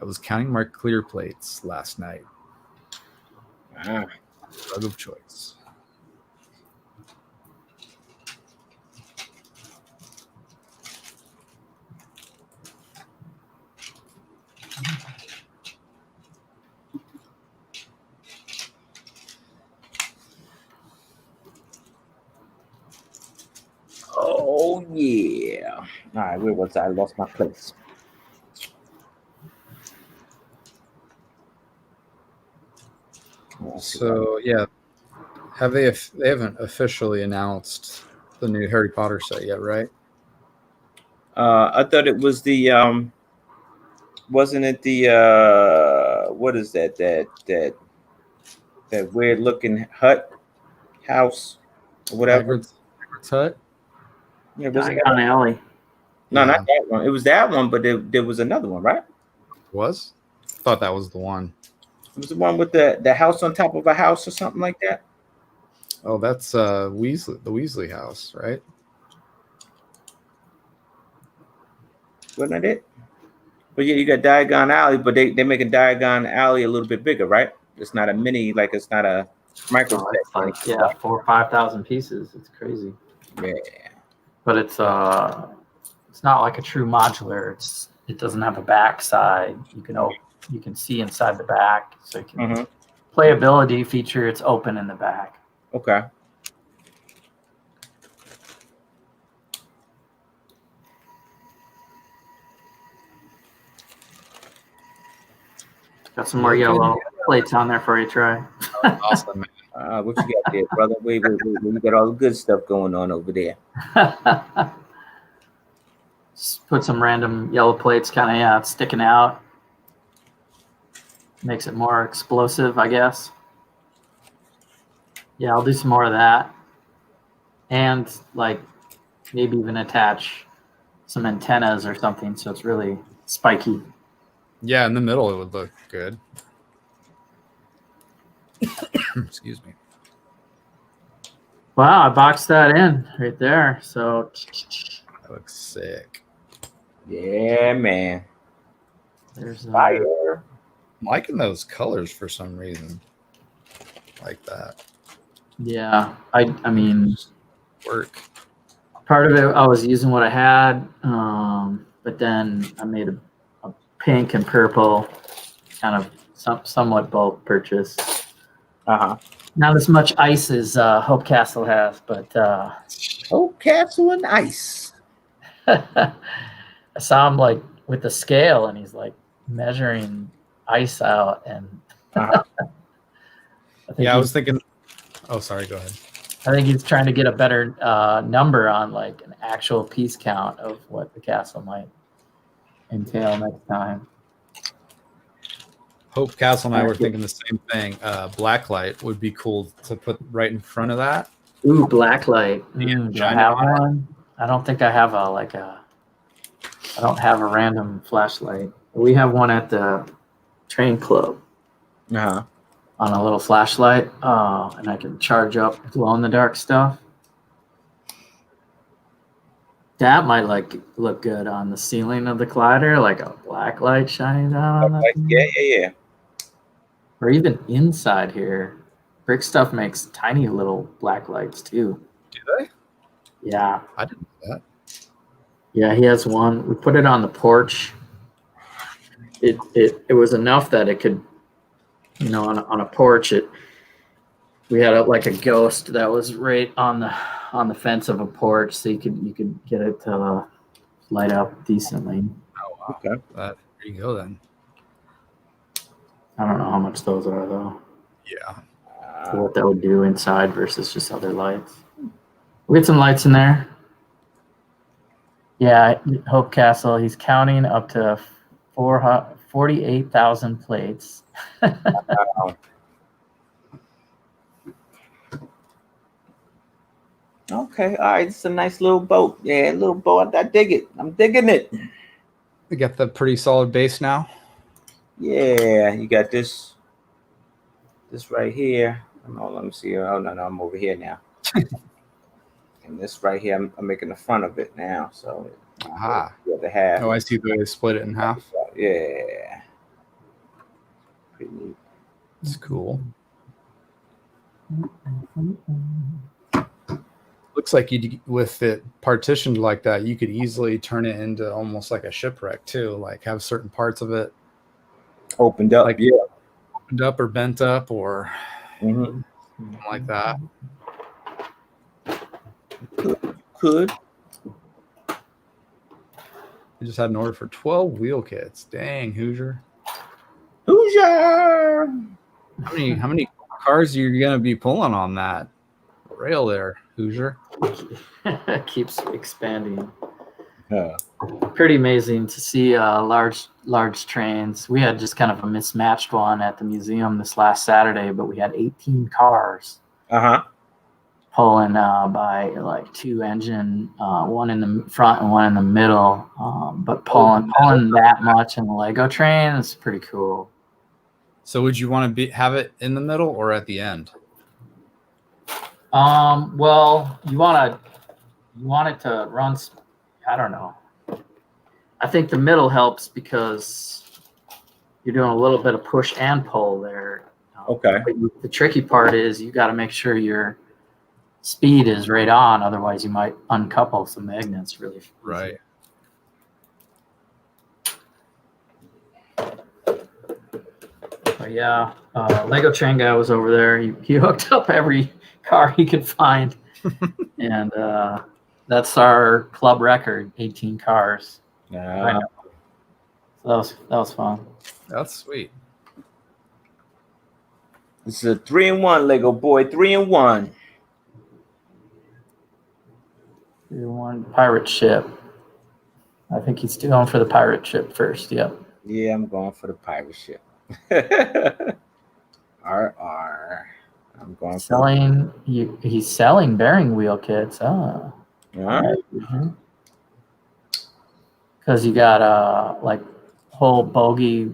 I was counting my clear plates last night. Drug of choice. Oh yeah. All right, where was I? Lost my place. So yeah, they haven't officially announced the new Harry Potter set yet, right? I thought it was the wasn't it the what is that weird looking house or whatever? Hagrid's hut? Yeah, was it Diagon Alley. No, not that one. It was that one, but there was another one, right? Was? Thought that was the one. It was the one with the house on top of a house or something like that. Oh, that's the Weasley house, right? Wasn't it? But yeah, you got Diagon Alley, but they're making Diagon Alley a little bit bigger, right? It's not a mini, like it's not a micro. Oh, it's like 4,000 or 5,000 pieces. It's crazy. Yeah. But it's not like a true modular. It doesn't have a back side. You can see inside the back, so you can playability feature. It's open in the back. Okay. Got some more yellow plates on there for you, Troy. Awesome, man. What you got there, brother? Wait. We got all the good stuff going on over there. Just put some random yellow plates kind of, sticking out. Makes it more explosive, I guess. Yeah, I'll do some more of that. And like maybe even attach some antennas or something so it's really spiky. Yeah, in the middle it would look good. Excuse me. Wow, I boxed that in right there. So that looks sick. Yeah, man. There's fire. I'm liking those colors for some reason. Like that. Yeah, I mean, work. Part of it, I was using what I had, but then I made a pink and purple kind of somewhat bulk purchase. Uh-huh. Not as much ice as Hope Castle has, but Hope Castle and ice. I saw him like with the scale, and he's like measuring ice out, and Uh-huh. I was thinking. Oh, sorry. Go ahead. I think he's trying to get a better number on like an actual piece count of what the castle might entail next time. Hope Castle and I were thinking the same thing. Blacklight would be cool to put right in front of that. Ooh, blacklight. Do I have one? I don't think I have I don't have a random flashlight. We have one at the train club. Uh-huh. On a little flashlight, and I can charge up glow-in-the-dark stuff. That might look good on the ceiling of the collider, like a black light shining down on that. Yeah. Or even inside here. Brick Stuff makes tiny little black lights too. Do they? Yeah. I didn't know that. Yeah, he has one. We put it on the porch. It was enough that it could, on a porch. We had like a ghost that was right on the fence of a porch, so you could get it to light up decently. Oh wow! Okay. There you go then. I don't know how much those are though. Yeah. What that would do inside versus just other lights. We get some lights in there. Yeah, Hope Castle. He's counting up to 48,000 plates. Wow. Okay, all right. It's a nice little boat. Yeah, little boat. I dig it. I'm digging it. We got the pretty solid base now. Yeah, you got this right here. Oh, let me see. Oh no, I'm over here now. And this right here, I'm making the front of it now. So Aha. the other half. Oh, I see the way they split it in half. Yeah. Pretty neat. It's cool. Looks like with it partitioned like that, you could easily turn it into almost like a shipwreck too. Like have certain parts of it Opened up, like yeah. Opened up or bent up or something like that. Could. I just had an order for 12 wheel kits. Dang, Hoosier. Hoosier! How many cars are you gonna be pulling on that rail there, Hoosier? Keeps expanding. Yeah. Pretty amazing to see large trains. We had just kind of a mismatched one at the museum this last Saturday, but we had 18 cars pulling by like two engine, one in the front and one in the middle. But pulling that much in the Lego train is pretty cool. So would you want to have it in the middle or at the end? Well, you want it to run. I don't know. I think the middle helps because you're doing a little bit of push and pull there. Okay. But the tricky part is you got to make sure your speed is right on. Otherwise, you might uncouple some magnets really. Right. But yeah, Lego Train guy was over there. He hooked up every car he could find, and that's our club record: 18 cars. Yeah. So that was fun. That's sweet. This is a 3-in-1 Lego boy. 3-in-1. 3-in-1 pirate ship. I think he's going for the pirate ship first. Yep. Yeah, I'm going for the pirate ship. RR. I'm going selling. He's selling bearing wheel kits. Oh. All right. Because you got like whole bogie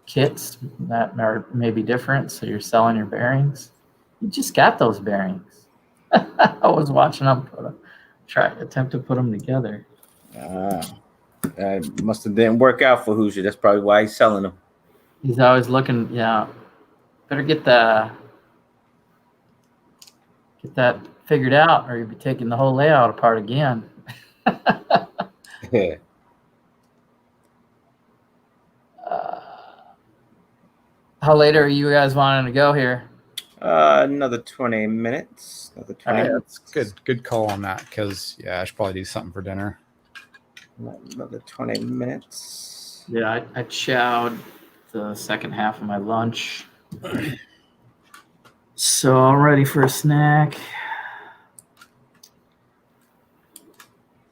kits that are maybe different, so you're selling your bearings. You just got those bearings. I was watching them attempt to put them together. That must have didn't work out for Hoosier. That's probably why he's selling them. He's always looking. Yeah, better get that figured out, or you'll be taking the whole layout apart again. Yeah. How late are you guys wanting to go here? Another 20 minutes. Another 20 Yeah, minutes. that's good call on that, because I should probably do something for dinner. Another 20 minutes. Yeah, I chowed the second half of my lunch. So I'm ready for a snack.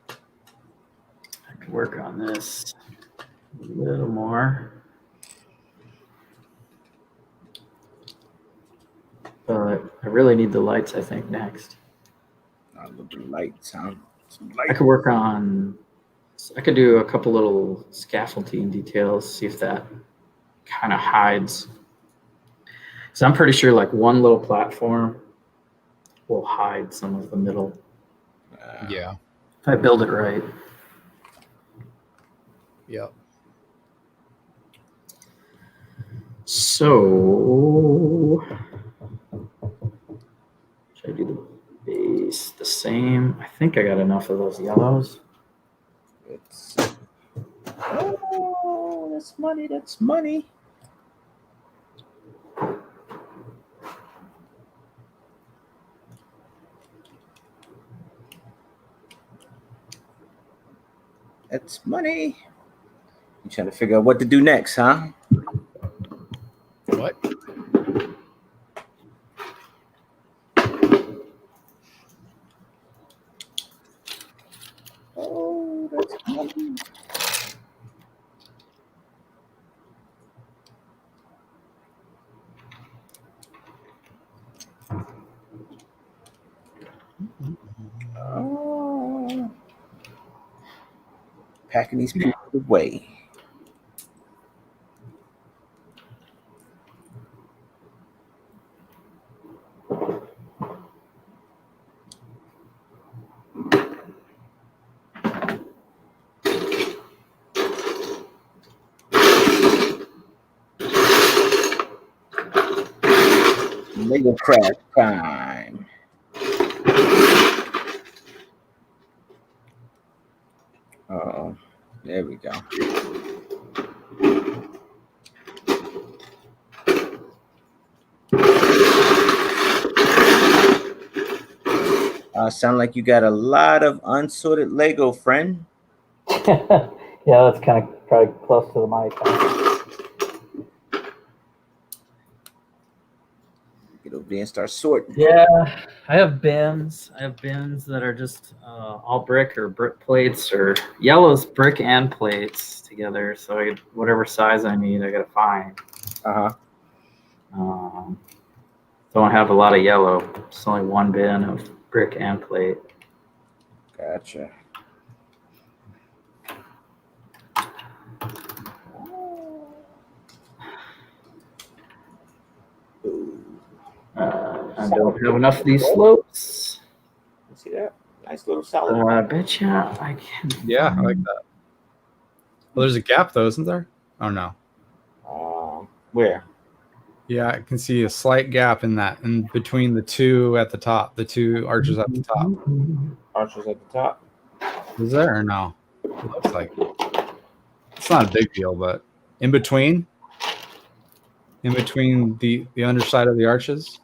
I could work on this a little more. But I really need the lights, I think, next. A little bit of lights, huh? I could work on, I could do a couple little scaffolding details, see if that kind of hides. So I'm pretty sure like one little platform will hide some of the middle. Yeah. If I build it right. Yep. So should I do the base the same? I think I got enough of those yellows. Oh, that's money. That's money. That's money. You trying to figure out what to do next, huh? What? Oh, that's money. Oh. Packing these people away. Lego craft time. Oh, there we go. Sound like you got a lot of unsorted Lego, friend. Yeah, that's kind of probably close to the mic. Get over there and start sorting. Yeah, I have bins. I have bins that are just all brick or brick plates or yellows, brick and plates together. So I get whatever size I need, I gotta find. Don't have a lot of yellow. It's only one bin of brick and plate. Gotcha. I don't have enough of these slopes. See that? Nice little solid. I bet you I can. Yeah, I like that. Well, there's a gap though, isn't there? Oh no. Where? Yeah, I can see a slight gap in between the two at the top, the two arches at the top. Arches at the top. Is there or no? It looks like it's not a big deal, but in between the underside of the arches.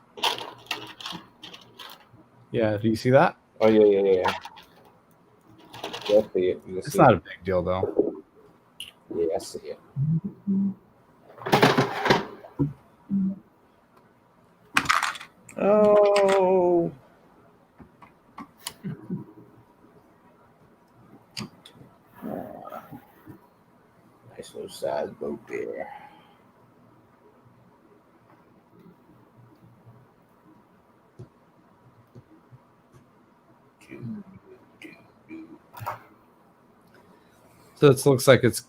Yeah, do you see that? Oh yeah. Yeah, I see it. It's not a big deal though. Yeah, I see it. Oh. Nice little size boat there. So it looks like it's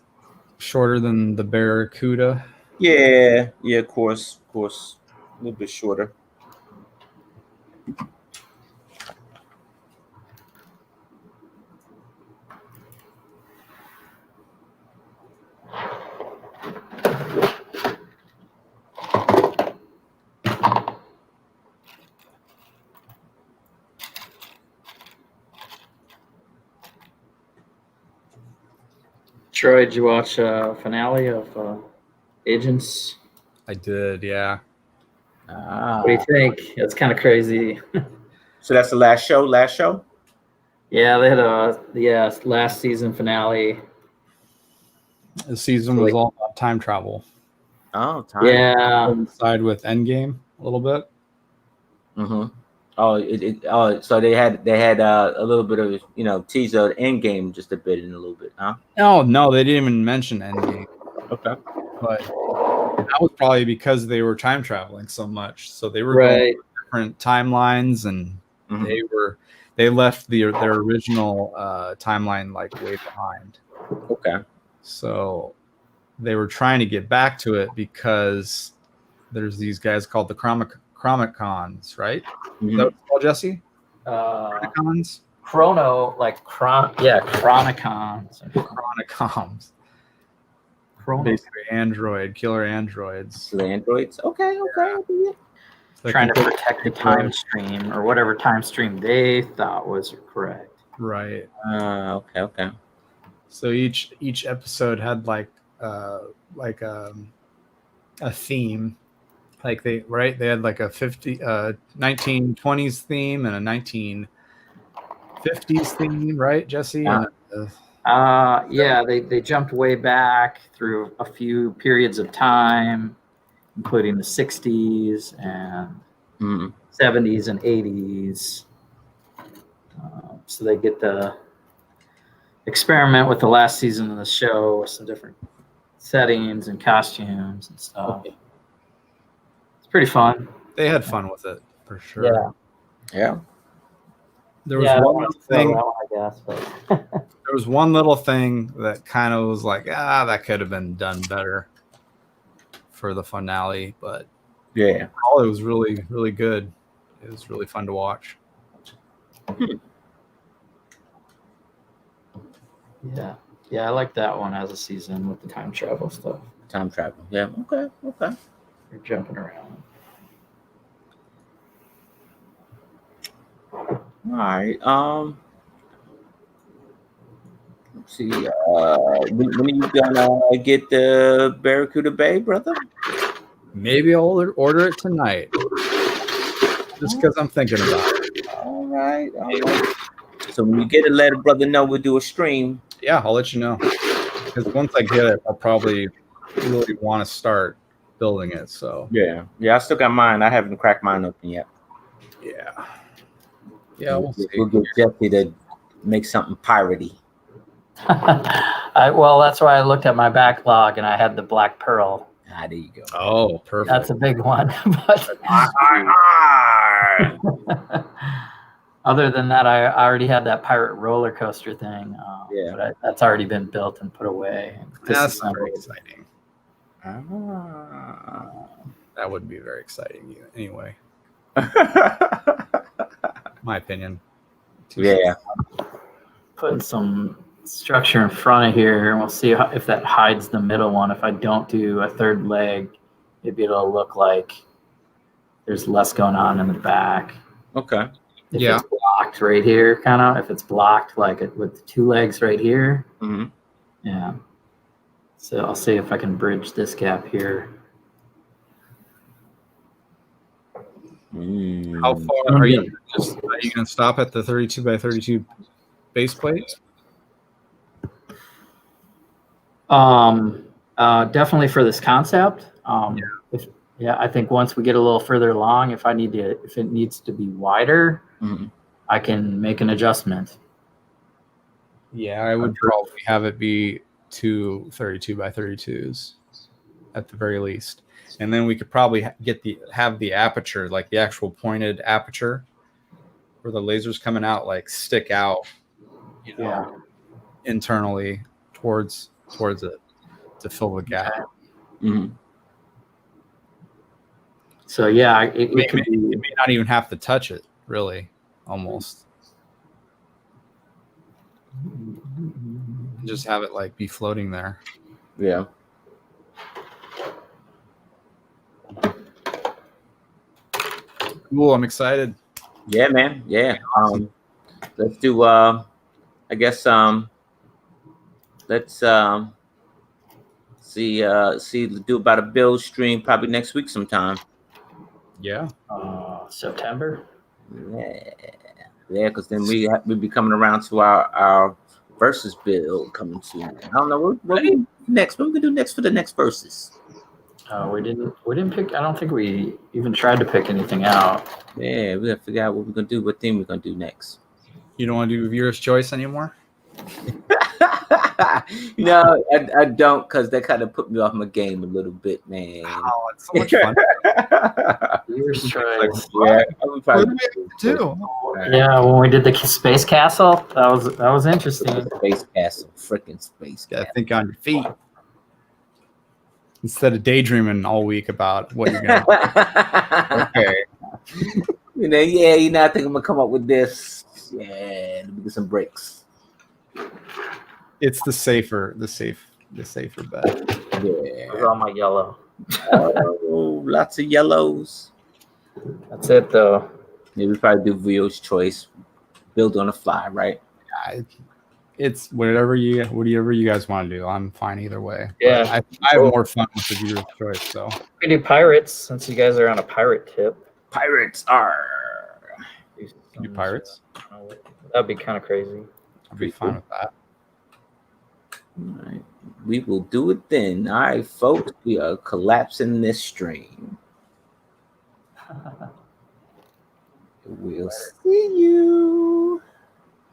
shorter than the Barracuda. Yeah, of course. A little bit shorter. Troy, did you watch finale of Agents? I did, yeah. What do you think? It's kind of crazy. So that's the last show. Last show. Yeah, they had a last season finale. The season was all about time travel. Oh, time. Yeah. Coincide with Endgame a little bit. Mm-hmm. Oh, so they had a little bit of teaser of Endgame just a bit in a little bit, huh? No, they didn't even mention Endgame. Okay. But that was probably because they were time traveling so much. So they were Right. going different timelines, and they left their original timeline like way behind. Okay. So they were trying to get back to it because there's these guys called the Chromicons, right? Is that what it's called, Jesse? Chronicons? Chronicons. Chronicons. Basically killer androids. The androids. Okay. Trying to protect the time stream or whatever time stream they thought was correct. Right. Okay. So each episode had like a theme. Like they had like a 1920s theme and a 1950s theme, right, Jesse? Yeah, they jumped way back through a few periods of time, including the 60s and 70s and 80s. So they get to experiment with the last season of the show with some different settings and costumes and stuff. Okay. It's pretty fun. They had fun with it for sure. Yeah. There was one little thing, I guess, but there was one little thing that kind of was like, that could have been done better for the finale, but it was really, really good. It was really fun to watch. Yeah, I like that one as a season with the time travel stuff. Time travel, yeah. Okay. You're jumping around. All right. Let's see. When are you gonna get the Barracuda Bay, brother? Maybe I'll order it tonight. Just because I'm thinking about it. All right. So when you get it, let a brother know. We'll do a stream. Yeah, I'll let you know. Because once I get it, I'll probably really want to start building it. So yeah, I still got mine. I haven't cracked mine open yet. Yeah, we'll see. We'll get Jesse to make something piratey. Well, that's why I looked at my backlog and I had the Black Pearl. There you go. Oh, perfect. That's a big one. But other than that, I already had that pirate roller coaster thing. But that's already been built and put away. That's very exciting. That wouldn't be very exciting anyway. My opinion. Putting some structure in front of here, and we'll see if that hides the middle one. If I don't do a third leg, maybe it'll look like there's less going on in the back. Okay. If it's blocked right here, kind of. If it's blocked like it with the two legs right here. Yeah. So I'll see if I can bridge this gap here. How far are you going to stop at the 32 by 32 base plate? Definitely for this concept. I think once we get a little further along, if it needs to be wider, I can make an adjustment. Yeah, I would probably have it be 2 32 by 32s at the very least. And then we could probably have the aperture, like the actual pointed aperture where the laser's coming out, like stick out, internally towards it to fill the gap. So yeah, it may not even have to touch it, really, almost. Just have it like be floating there. Yeah. Cool, I'm excited. Yeah, man. Yeah. Let's do let's See, do about a build stream probably next week sometime. Yeah. September. Yeah, because then we be coming around to our versus build coming soon. I don't know what we do next. What we gonna do next for the next versus? We didn't pick. I don't think we even tried to pick anything out. Yeah, we gotta figure out what we're gonna do. What theme we're gonna do next? You don't want to do viewer's choice anymore? No, I don't, because that kind of put me off my game a little bit, man. Oh, it's so much fun. Viewer's choice. Yeah, What do we have to do? Yeah, when we did the space castle, that was interesting. Space castle, freaking space Gotta castle. think on your feet instead of daydreaming all week about what you're gonna do. Okay. I think I'm gonna come up with this. Yeah, let me get some breaks. It's the safer bet. Yeah. Where's all my yellow? Oh, lots of yellows. That's it though. Yeah, we probably do viewer's choice, build on the fly, right? It's whatever you guys want to do. I'm fine either way. Yeah. But I have more fun with the viewer's choice. So We do pirates since you guys are on a pirate tip. Pirates are. do pirates. That'd be kind of crazy. I'd be fine with that. All right. We will do it then. All right, folks. We are collapsing this stream. We'll see you.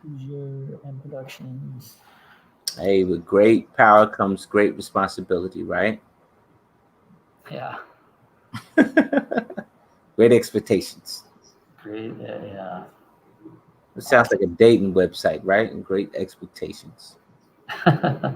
And Productions. Hey, with great power comes great responsibility, right? Yeah. Great expectations. Great. Yeah. It sounds like a dating website, right? And great expectations. Yeah.